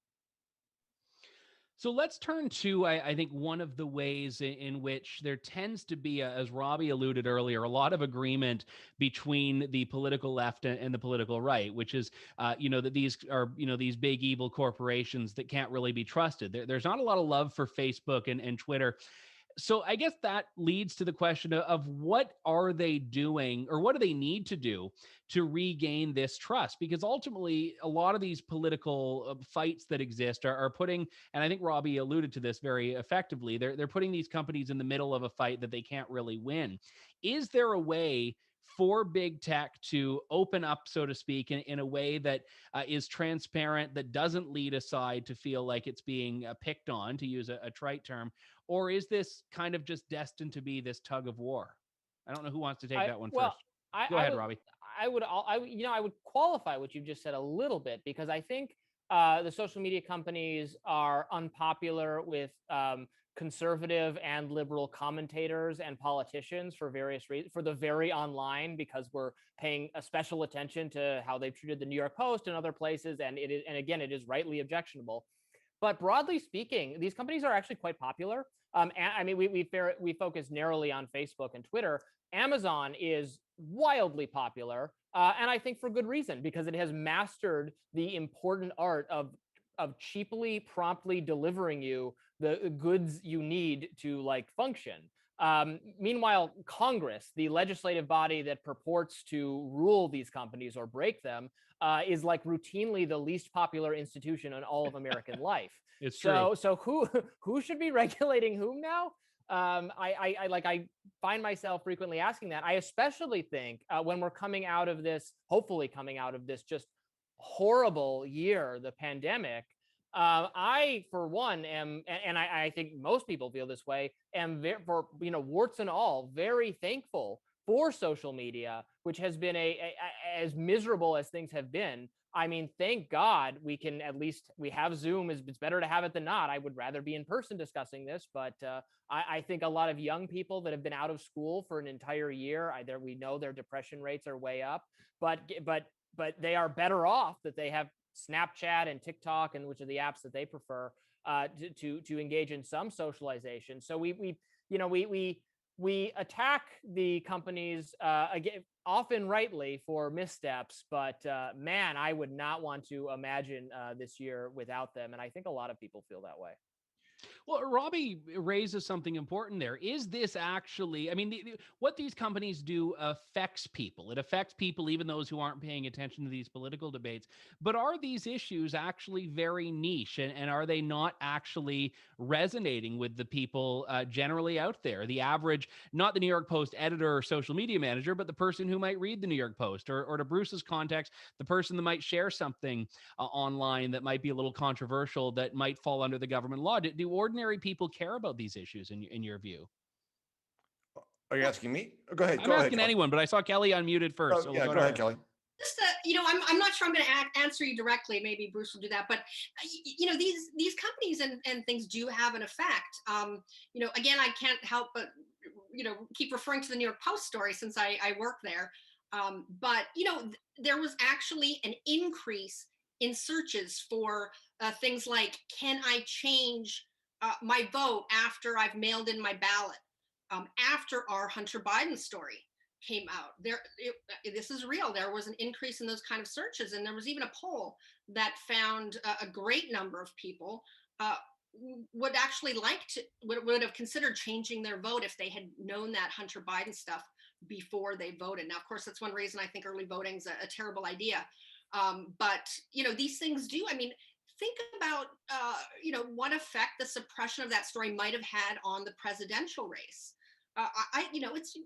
So let's turn to, I think, one of the ways in which there tends to be, as Robby alluded earlier, a lot of agreement between the political left and the political right, which is, that these are, these big evil corporations that can't really be trusted. There's not a lot of love for Facebook and Twitter. So I guess that leads to the question of what are they doing, or what do they need to do to regain this trust? Because ultimately, a lot of these political fights that exist are putting, and I think Robby alluded to this very effectively, they're putting these companies in the middle of a fight that they can't really win. Is there a way for big tech to open up, so to speak, in a way that is transparent, that doesn't lead a side to feel like it's being picked on, to use a trite term? Or is this kind of just destined to be this tug of war? I don't know who wants to take that one first. Go ahead, Robby. I would qualify what you just said a little bit, because I think the social media companies are unpopular with conservative and liberal commentators and politicians for various reasons, for the very online, because we're paying a special attention to how they've treated the New York Post and other places, and it is rightly objectionable. But broadly speaking, these companies are actually quite popular. We focus narrowly on Facebook and Twitter. Amazon is wildly popular, and I think for good reason, because it has mastered the important art of cheaply, promptly delivering you the goods you need to function. Meanwhile, Congress, the legislative body that purports to rule these companies or break them, is routinely the least popular institution in all of American life. It's true. So who should be regulating whom now? I find myself frequently asking that. I especially think when we're hopefully coming out of this just horrible year, the pandemic, I, for one, am, and I think most people feel this way, am for warts and all, very thankful for social media, which has been as miserable as things have been. I mean, thank God we can we have Zoom. It's better to have it than not. I would rather be in person discussing this, but I think a lot of young people that have been out of school for an entire year, we know their depression rates are way up, but they are better off that they have Snapchat and TikTok, and which are the apps that they prefer to engage in some socialization. So we attack the companies again, often rightly, for missteps, but man, I would not want to imagine this year without them, and I think a lot of people feel that way. Well, Robby raises something important there. Is this actually, I mean, what these companies do affects people. It affects people, even those who aren't paying attention to these political debates. But are these issues actually very niche? And are they not actually resonating with the people generally out there? The average, not the New York Post editor or social media manager, but the person who might read the New York Post, or to Bruce's context, the person that might share something online that might be a little controversial, that might fall under the government law. Do ordinary people care about these issues in your view? Are you asking me? Go ahead. I'm asking anyone, but I saw Kelly unmuted first. So yeah, go ahead, Kelly. Just I'm not sure I'm going to answer you directly. Maybe Bruce will do that. But these companies and things do have an effect. Again, I can't help but keep referring to the New York Post story since I work there. But there was actually an increase in searches for things like, can I change my vote after I've mailed in my ballot? After our Hunter Biden story came out, this is real. There was an increase in those kind of searches, and there was even a poll that found a great number of people would actually would have considered changing their vote if they had known that Hunter Biden stuff before they voted. Now, of course, that's one reason I think early voting is a terrible idea. But these things do. I mean, think about what effect the suppression of that story might have had on the presidential race. It's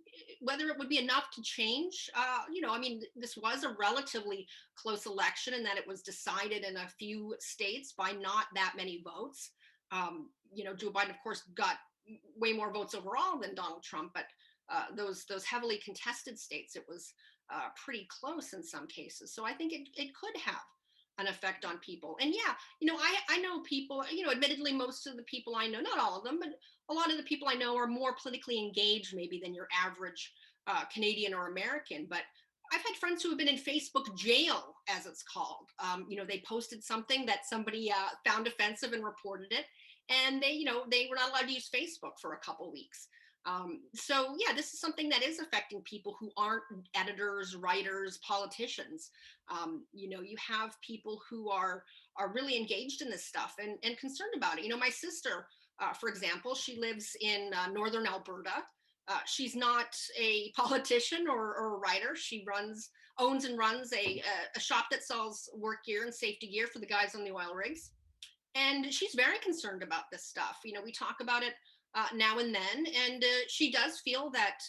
whether it would be enough to change. I mean, this was a relatively close election in that it was decided in a few states by not that many votes. Joe Biden, of course, got way more votes overall than Donald Trump, but those heavily contested states, it was pretty close in some cases. So I think it could have an effect on people. And yeah, I know people, admittedly, most of the people I know, not all of them, but a lot of the people I know are more politically engaged maybe than your average Canadian or American. But I've had friends who have been in Facebook jail, as it's called. They posted something that somebody found offensive and reported it. And they were not allowed to use Facebook for a couple weeks. So yeah, this is something that is affecting people who aren't editors, writers, politicians. You have people who are really engaged in this stuff and concerned about it. My sister, for example, she lives in northern Alberta. She's not a politician or a writer. She owns and runs a shop that sells work gear and safety gear for the guys on the oil rigs. And she's very concerned about this stuff. We talk about it now and then, and she does feel that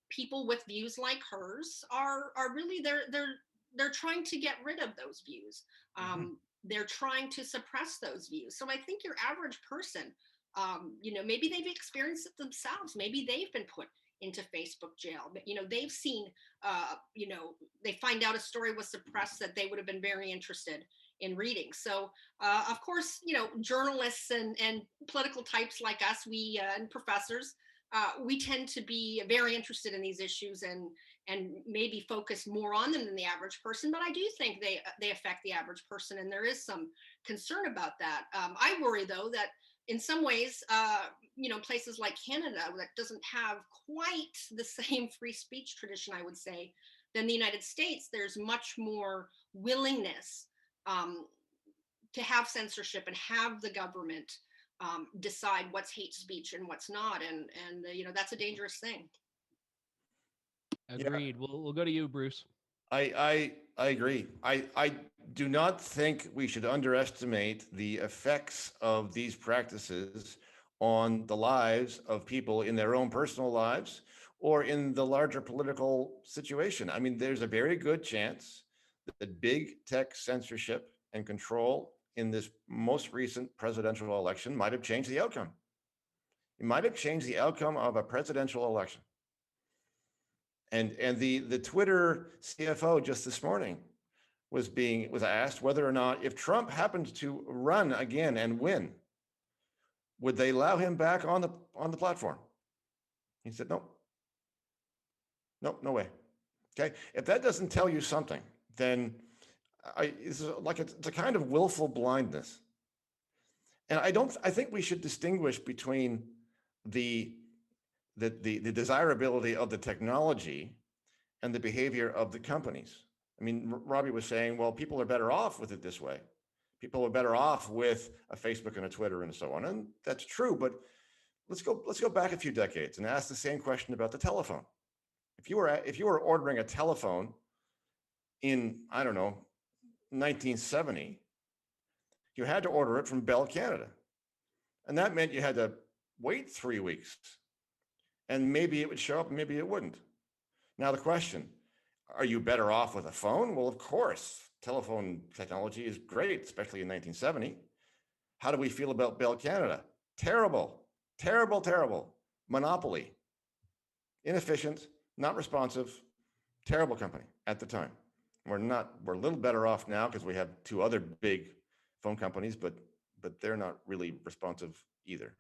people with views like hers are really they're trying to get rid of those views. They're trying to suppress those views. So I think your average person, maybe they've experienced it themselves. Maybe they've been put into Facebook jail, but they've seen, they find out a story was suppressed that they would have been very interested in reading. So of course, journalists and political types like us, and professors, we tend to be very interested in these issues and maybe focus more on them than the average person. But I do think they affect the average person, and there is some concern about that. I worry though that in some ways, places like Canada, that doesn't have quite the same free speech tradition, I would say, than the United States. There's much more willingness to have censorship and have the government decide what's hate speech and what's not, and that's a dangerous thing. Agreed. Yeah. We'll go to you, Bruce. I agree. I do not think we should underestimate the effects of these practices on the lives of people in their own personal lives or in the larger political situation. I mean, there's a very good chance that big tech censorship and control in this most recent presidential election might have changed the outcome. It might have changed the outcome of a presidential election. And the Twitter CFO just this morning was asked whether or not, if Trump happened to run again and win, would they allow him back on the platform? He said, no. No way. Okay. If that doesn't tell you something, then it's a kind of willful blindness. And I think we should distinguish between the desirability of the technology and the behavior of the companies. I mean, Robby was saying, well, people are better off with it this way. People are better off with a Facebook and a Twitter and so on. And that's true, but let's go back a few decades and ask the same question about the telephone. If you were ordering a telephone in, I don't know, 1970, you had to order it from Bell Canada. And that meant you had to wait 3 weeks. And maybe it would show up, maybe it wouldn't. Now the question, are you better off with a phone? Well, of course, telephone technology is great, especially in 1970. How do we feel about Bell Canada? Terrible, terrible, terrible. Monopoly. Inefficient, not responsive, terrible company at the time. We're a little better off now because we have two other big phone companies, but they're not really responsive either.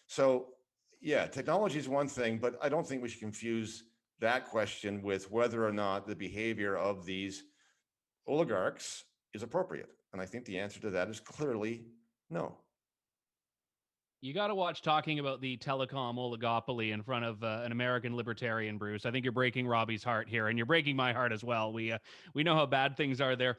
So yeah, technology is one thing, but I don't think we should confuse that question with whether or not the behavior of these oligarchs is appropriate. And I think the answer to that is clearly no. You got to watch talking about the telecom oligopoly in front of an American libertarian, Bruce. I think you're breaking Robby's heart here, and you're breaking my heart as well. We know how bad things are there.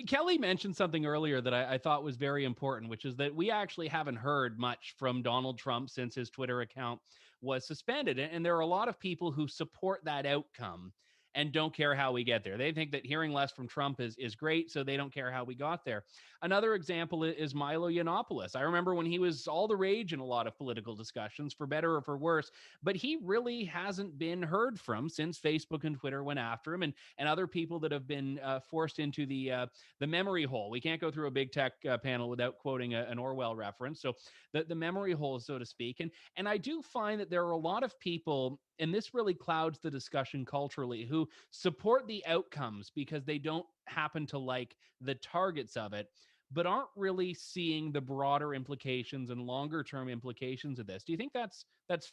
Kelly mentioned something earlier that I thought was very important, which is that we actually haven't heard much from Donald Trump since his Twitter account was suspended. And there are a lot of people who support that outcome and don't care how we get there. They think that hearing less from Trump is great, so they don't care how we got there. Another example is Milo Yiannopoulos. I remember when he was all the rage in a lot of political discussions, for better or for worse, but he really hasn't been heard from since Facebook and Twitter went after him, and other people that have been forced into the memory hole. We can't go through a big tech panel without quoting an Orwell reference. So the memory hole, so to speak. And I do find that there are a lot of people, and this really clouds the discussion culturally, who support the outcomes because they don't happen to like the targets of it, but aren't really seeing the broader implications and longer term implications of this. Do you think that's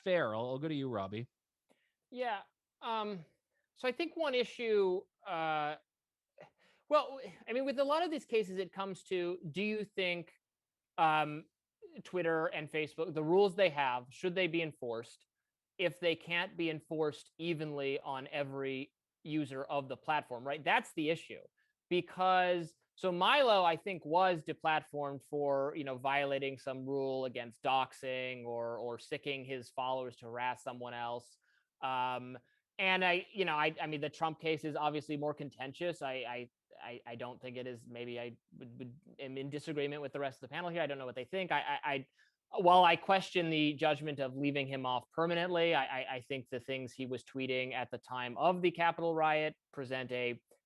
fair? I'll go to you, Robby. Yeah. So I think one issue, well, I mean, with a lot of these cases, it comes to, do you think Twitter and Facebook, the rules they have, should they be enforced? If they can't be enforced evenly on every user of the platform, right? That's the issue. Because so Milo, I think, was deplatformed for, violating some rule against doxing or sicking his followers to harass someone else. And I mean, the Trump case is obviously more contentious. I don't think it is. Maybe I am in disagreement with the rest of the panel here. I don't know what they think. While I question the judgment of leaving him off permanently, I think the things he was tweeting at the time of the Capitol riot present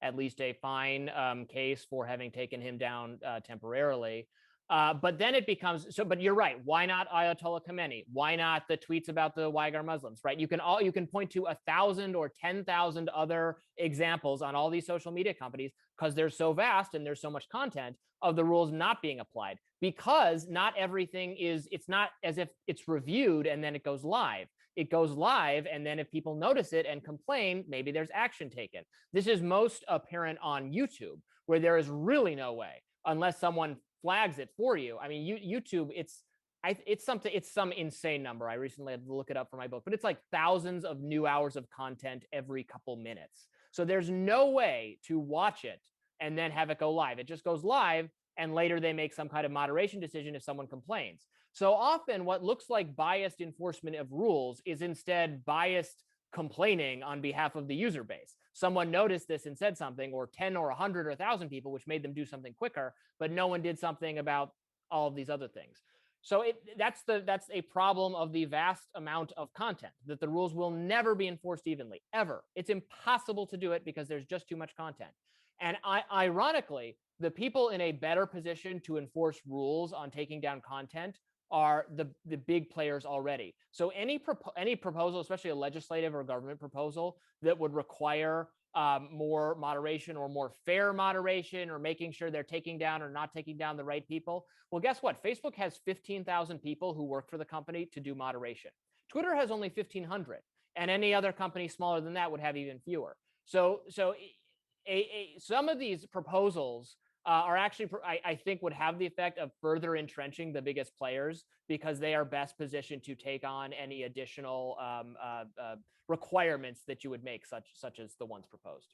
at least a fine case for having taken him down temporarily. But then it becomes so. But you're right. Why not Ayatollah Khamenei? Why not the tweets about the Uyghur Muslims? Right? You can point to 1,000 or 10,000 other examples on all these social media companies, because they're so vast and there's so much content, of the rules not being applied, because not everything is. It's not as if it's reviewed and then it goes live. It goes live, and then if people notice it and complain, maybe there's action taken. This is most apparent on YouTube, where there is really no way, unless someone flags it for you. I mean, YouTube, it's some insane number. I recently had to look it up for my book, but it's like thousands of new hours of content every couple minutes. So there's no way to watch it and then have it go live. It just goes live, and later they make some kind of moderation decision if someone complains. So often what looks like biased enforcement of rules is instead biased complaining on behalf of the user base. Someone noticed this and said something, or 10 or 100 or 1,000 people, which made them do something quicker, but no one did something about all of these other things. So that's a problem of the vast amount of content, that the rules will never be enforced evenly, ever. It's impossible to do it because there's just too much content. And ironically, the people in a better position to enforce rules on taking down content are the big players already. So any proposal, especially a legislative or government proposal that would require more moderation or more fair moderation, or making sure they're taking down or not taking down the right people. Well, guess what? Facebook has 15,000 people who work for the company to do moderation. Twitter has only 1,500, and any other company smaller than that would have even fewer. So some of these proposals are actually, I think, would have the effect of further entrenching the biggest players, because they are best positioned to take on any additional requirements that you would make, such as the ones proposed.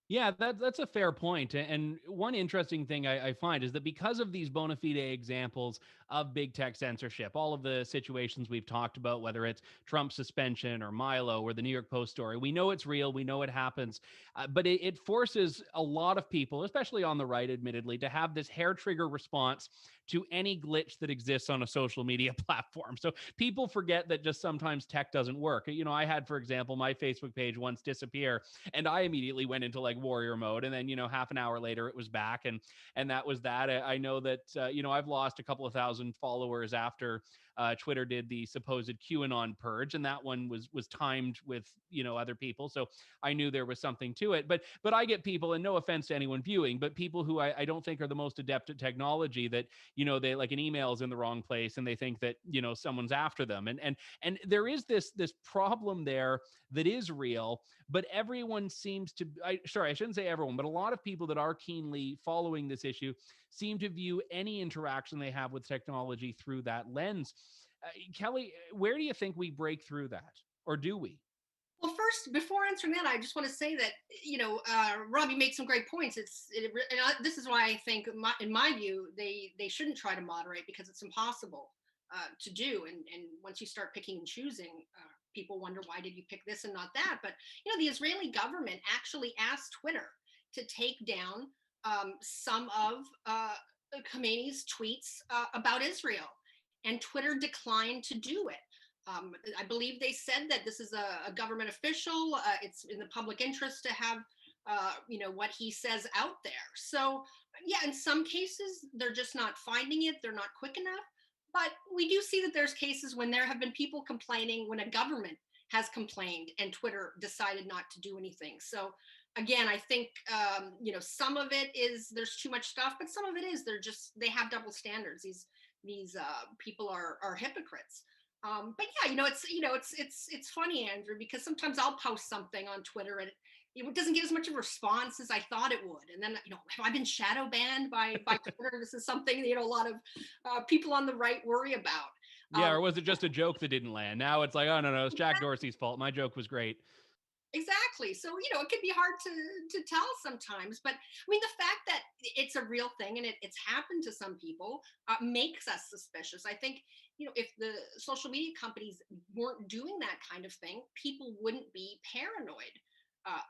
Yeah, that's a fair point. And one interesting thing I find is that because of these bona fide examples of big tech censorship, all of the situations we've talked about, whether it's Trump suspension or Milo or the New York Post story, we know it's real, we know it happens, but it forces a lot of people, especially on the right, admittedly, to have this hair trigger response to any glitch that exists on a social media platform. So people forget that just sometimes tech doesn't work. You know, I had, for example, my Facebook page once disappear, and I immediately went into like warrior mode, and then, you know, half an hour later it was back, and that was that. I know that you know, I've lost a couple of thousand followers after Twitter did the supposed QAnon purge, and that one was timed with, you know, other people, so I knew there was something to it. But I get people, and no offense to anyone viewing, but people who I don't think are the most adept at technology, that, you know, they like an email is in the wrong place and they think that, you know, someone's after them, and there is this problem there that is real. But everyone seems to, I shouldn't say everyone, but a lot of people that are keenly following this issue seem to view any interaction they have with technology through that lens. Kelly, where do you think we break through that? Or do we? Well, first, before answering that, I just want to say that, you know, Robby made some great points. This is why I think, in my view, they shouldn't try to moderate, because it's impossible to do. And once you start picking and choosing, people wonder, why did you pick this and not that? But, you know, the Israeli government actually asked Twitter to take down some of Khomeini's tweets about Israel, and Twitter declined to do it. I believe they said that this is a government official. It's in the public interest to have, you know, what he says out there. So, yeah, in some cases, they're just not finding it. They're not quick enough. But we do see that there's cases when there have been people complaining, when a government has complained and Twitter decided not to do anything. So, again, I think, you know, some of it is there's too much stuff, but some of it is they have double standards. These people are hypocrites. But yeah, it's funny, Andrew, because sometimes I'll post something on Twitter and it doesn't get as much of a response as I thought it would. And then, you know, have I been shadow banned by Twitter? This is something, you know, a lot of people on the right worry about. Yeah, or was it just a joke that didn't land? Now it's like, oh, no, it's Jack Dorsey's fault. My joke was great. Exactly. So, you know, it can be hard to tell sometimes, but I mean, the fact that it's a real thing and it's happened to some people makes us suspicious. I think, you know, if the social media companies weren't doing that kind of thing, people wouldn't be paranoid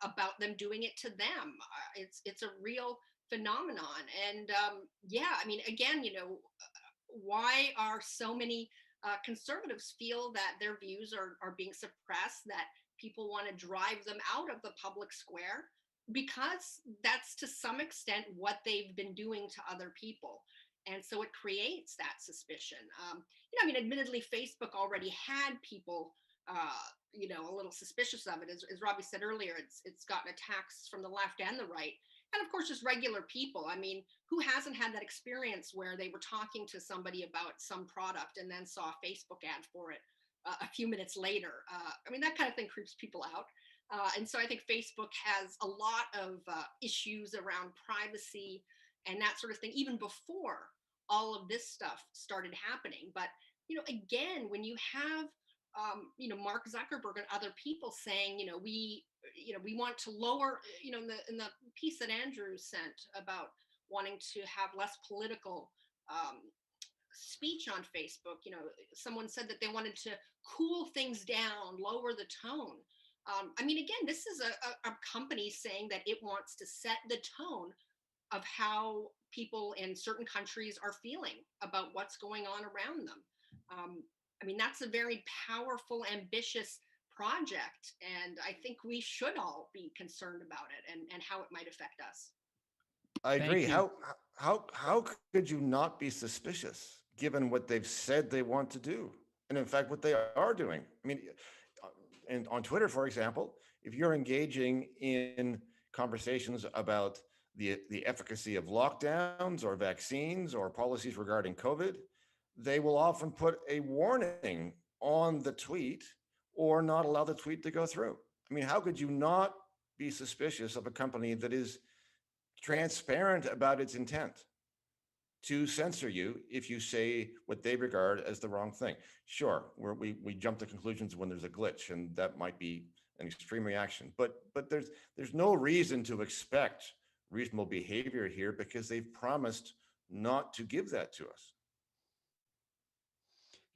about them doing it to them. It's a real phenomenon. And yeah, I mean, again, you know, why are so many conservatives feel that their views are being suppressed, that people want to drive them out of the public square? Because that's to some extent what they've been doing to other people. And so it creates that suspicion. You know, I mean, admittedly, Facebook already had people, you know, a little suspicious of it. As Robby said earlier, it's gotten attacks from the left and the right. And of course, just regular people. I mean, who hasn't had that experience where they were talking to somebody about some product and then saw a Facebook ad for it a few minutes later? I mean, that kind of thing creeps people out. And so I think Facebook has a lot of issues around privacy and that sort of thing, even before all of this stuff started happening. But, you know, again, when you have, you know, Mark Zuckerberg and other people saying, you know, we want to lower, you know, in the piece that Andrew sent about wanting to have less political speech on Facebook, you know, someone said that they wanted to cool things down, lower the tone. I mean, again, this is a company saying that it wants to set the tone of how people in certain countries are feeling about what's going on around them. I mean, that's a very powerful, ambitious project. And I think we should all be concerned about it and how it might affect us. I Thank agree. you. How could you not be suspicious given what they've said they want to do, and in fact what they are doing? I mean, and on Twitter, for example, if you're engaging in conversations about the efficacy of lockdowns or vaccines or policies regarding COVID, they will often put a warning on the tweet or not allow the tweet to go through. I mean, how could you not be suspicious of a company that is transparent about its intent to censor you if you say what they regard as the wrong thing? Sure, we jump to conclusions when there's a glitch, and that might be an extreme reaction. But there's no reason to expect reasonable behavior here because they've promised not to give that to us.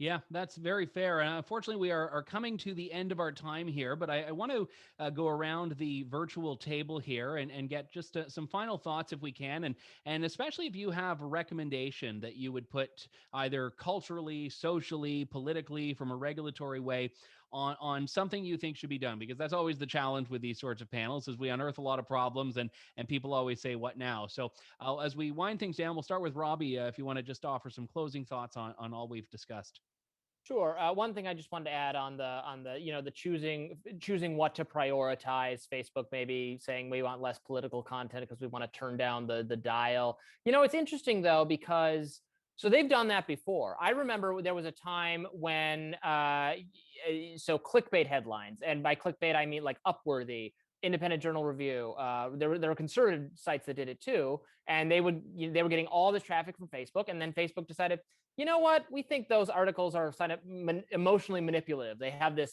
Yeah, that's very fair. And unfortunately, we are coming to the end of our time here, but I want to go around the virtual table here and get just some final thoughts if we can. And especially if you have a recommendation that you would put either culturally, socially, politically, from a regulatory way on something you think should be done, because that's always the challenge with these sorts of panels is we unearth a lot of problems and people always say, what now? So as we wind things down, we'll start with Robby, if you want to just offer some closing thoughts on all we've discussed. Sure. One thing I just wanted to add on the the choosing what to prioritize. Facebook maybe saying we want less political content because we want to turn down the dial. It's interesting though, because so they've done that before. I remember there was a time when so clickbait headlines, and by clickbait I mean like Upworthy, Independent Journal Review. There were conservative sites that did it too, and they were getting all this traffic from Facebook, and then Facebook decided, you know what? We think those articles are kind of emotionally manipulative. They have this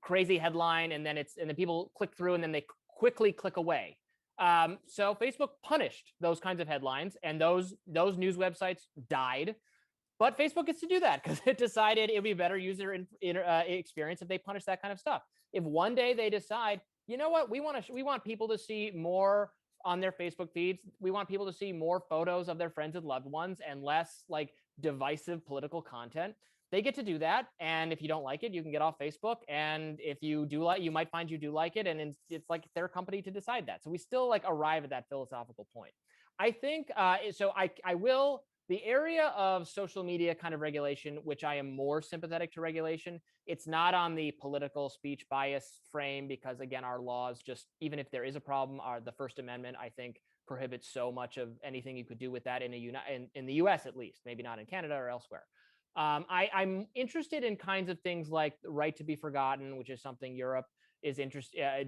crazy headline, and then people click through, and then they quickly click away. So Facebook punished those kinds of headlines, and those news websites died. But Facebook gets to do that because it decided it would be a better user experience if they punish that kind of stuff. If one day they decide, you know what, we want people to see more on their Facebook feeds. We want people to see more photos of their friends and loved ones and less like divisive political content. They get to do that. And if you don't like it, you can get off Facebook. And if you do like, you might find you do like it. And it's like their company to decide that. So we still like arrive at that philosophical point. I think, so I will, the area of social media kind of regulation, which I am more sympathetic to regulation, it's not on the political speech bias frame, because again, our laws just, even if there is a problem, the First Amendment, I think, prohibits so much of anything you could do with that in the US at least, maybe not in Canada or elsewhere. I'm interested in kinds of things like the right to be forgotten, which is something Europe is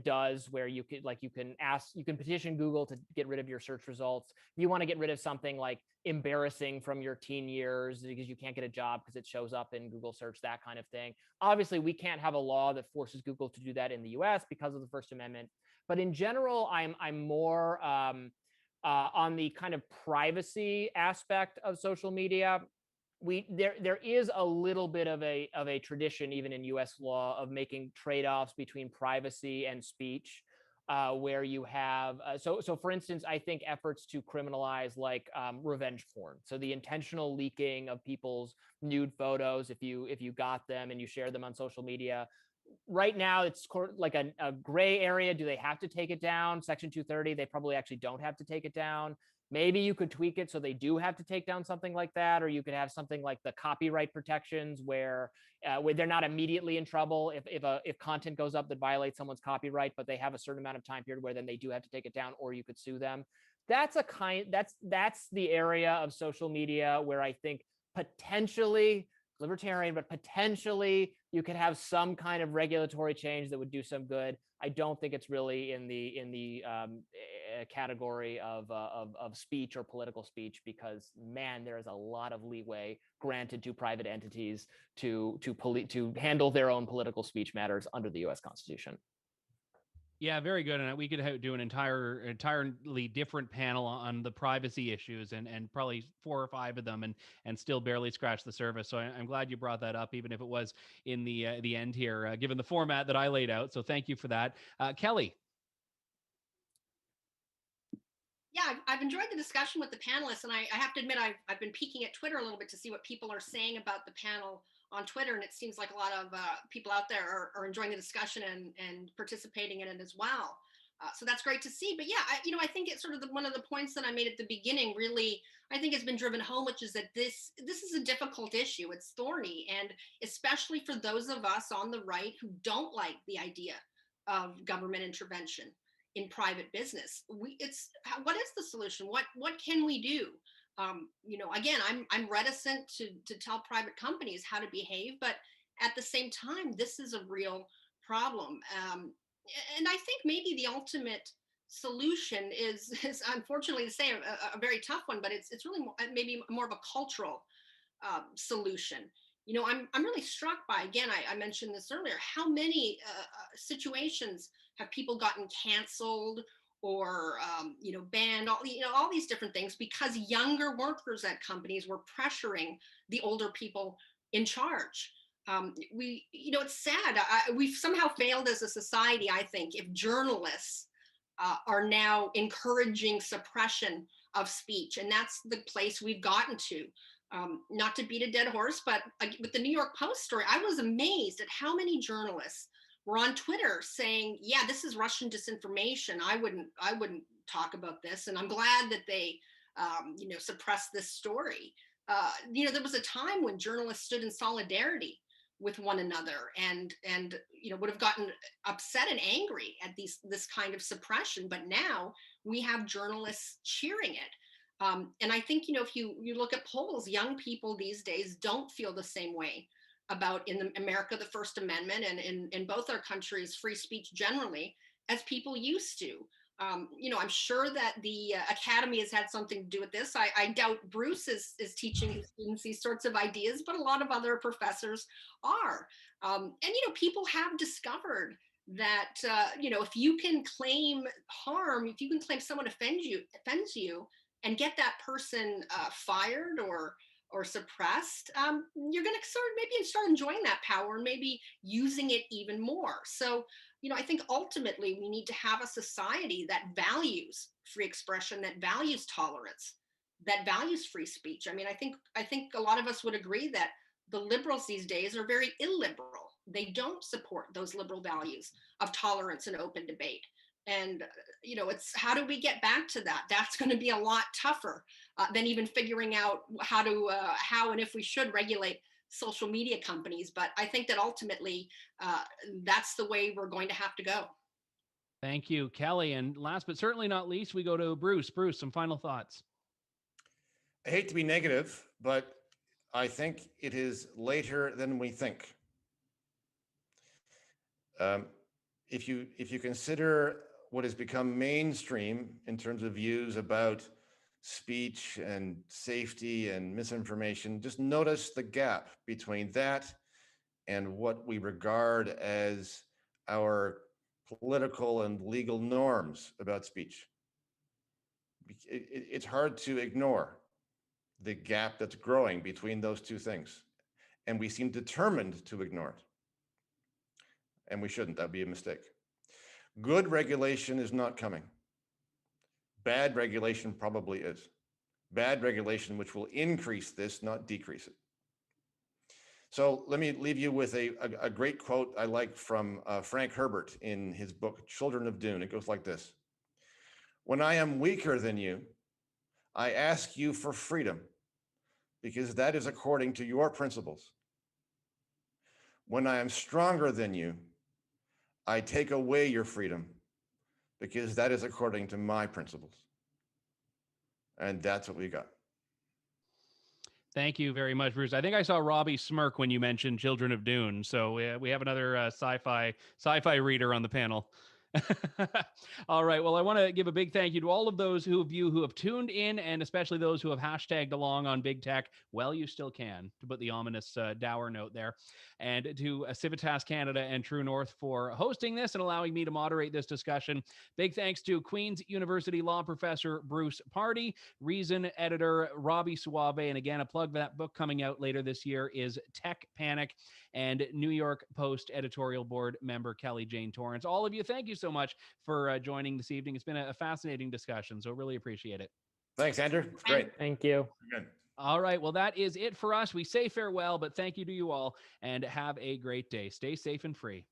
does, where you can petition Google to get rid of your search results. If you want to get rid of something like embarrassing from your teen years because you can't get a job because it shows up in Google search, that kind of thing. Obviously, we can't have a law that forces Google to do that in the US because of the First Amendment. But in general, I'm more on the kind of privacy aspect of social media. There is a little bit of a tradition, even in U.S. law, of making trade-offs between privacy and speech, where you have so for instance, I think efforts to criminalize like revenge porn, so the intentional leaking of people's nude photos, if you got them and you share them on social media. Right now, it's like a gray area. Do they have to take it down? Section 230, they probably actually don't have to take it down. Maybe you could tweak it so they do have to take down something like that, or you could have something like the copyright protections where they're not immediately in trouble if content goes up that violates someone's copyright, but they have a certain amount of time period where then they do have to take it down, or you could sue them. That's the area of social media where I think potentially libertarian, but potentially you could have some kind of regulatory change that would do some good. I don't think it's really in the category of speech or political speech, because man, there is a lot of leeway granted to private entities to handle their own political speech matters under the U.S. Constitution. Yeah, very good. And we could do an entirely different panel on the privacy issues and probably 4 or 5 of them and still barely scratch the surface. So I'm glad you brought that up, even if it was in the end here, given the format that I laid out. So thank you for that. Kelly. Yeah, I've enjoyed the discussion with the panelists, and I have to admit I've been peeking at Twitter a little bit to see what people are saying about the panel on Twitter, and it seems like a lot of people out there are enjoying the discussion and participating in it as well. So that's great to see. But yeah, I think it's sort of one of the points that I made at the beginning really, I think has been driven home, which is that this is a difficult issue. It's thorny, and especially for those of us on the right who don't like the idea of government intervention in private business. What is the solution? What can we do? Again, I'm reticent to tell private companies how to behave, but at the same time, this is a real problem. And I think maybe the ultimate solution is unfortunately to say a very tough one, but it's really maybe more of a cultural solution. I'm really struck by, again, I mentioned this earlier, how many situations have people gotten canceled or banned, all these different things because younger workers at companies were pressuring the older people in charge. It's sad. We've somehow failed as a society, I think, if journalists are now encouraging suppression of speech. And that's the place we've gotten to. Not to beat a dead horse, but with the New York Post story, I was amazed at how many journalists were on Twitter saying, yeah, this is Russian disinformation. I wouldn't talk about this. And I'm glad that they, suppressed this story. There was a time when journalists stood in solidarity with one another and would have gotten upset and angry at this kind of suppression. But now we have journalists cheering it. And I think, if you look at polls, young people these days don't feel the same way about in America, the First Amendment, and in both our countries, free speech generally, as people used to. I'm sure that the Academy has had something to do with this. I doubt Bruce is teaching his students these sorts of ideas, but a lot of other professors are. And people have discovered that, if you can claim harm, if you can claim someone offends you and get that person fired or suppressed, you're going to maybe start enjoying that power and maybe using it even more. So, I think ultimately we need to have a society that values free expression, that values tolerance, that values free speech. I think a lot of us would agree that the liberals these days are very illiberal. They don't support those liberal values of tolerance and open debate. And, it's how do we get back to that? That's going to be a lot tougher than even figuring out how and if we should regulate social media companies. But I think that ultimately that's the way we're going to have to go. Thank you, Kelly. And last but certainly not least, we go to Bruce. Bruce, some final thoughts. I hate to be negative, but I think it is later than we think. If you consider what has become mainstream in terms of views about speech and safety and misinformation, just notice the gap between that and what we regard as our political and legal norms about speech. It's hard to ignore the gap that's growing between those two things. And we seem determined to ignore it. And we shouldn't. That'd be a mistake. Good regulation is not coming. Bad regulation probably is. Bad regulation which will increase this, not decrease it. So let me leave you with a great quote I like from Frank Herbert in his book, Children of Dune. It goes like this: "When I am weaker than you, I ask you for freedom, because that is according to your principles. When I am stronger than you, I take away your freedom, because that is according to my principles." And that's what we got. Thank you very much, Bruce. I think I saw Robby smirk when you mentioned Children of Dune. So we have another sci-fi reader on the panel. All right. Well, I want to give a big thank you to all of those of you who have tuned in, and especially those who have hashtagged along on Big Tech. Well, you still can, to put the ominous dour note there. And to Civitas Canada and True North for hosting this and allowing me to moderate this discussion. Big thanks to Queen's University law professor Bruce Pardy, Reason editor Robby Soave, and again, a plug for that book coming out later this year is Tech Panic, and New York Post editorial board member Kelly Jane Torrance. All of you, thank you so much for joining this evening. It's been a fascinating discussion, so really appreciate it. Thanks, Andrew. It's great. Thank you. Good. All right. Well, that is it for us. We say farewell, but thank you to you all, and have a great day. Stay safe and free.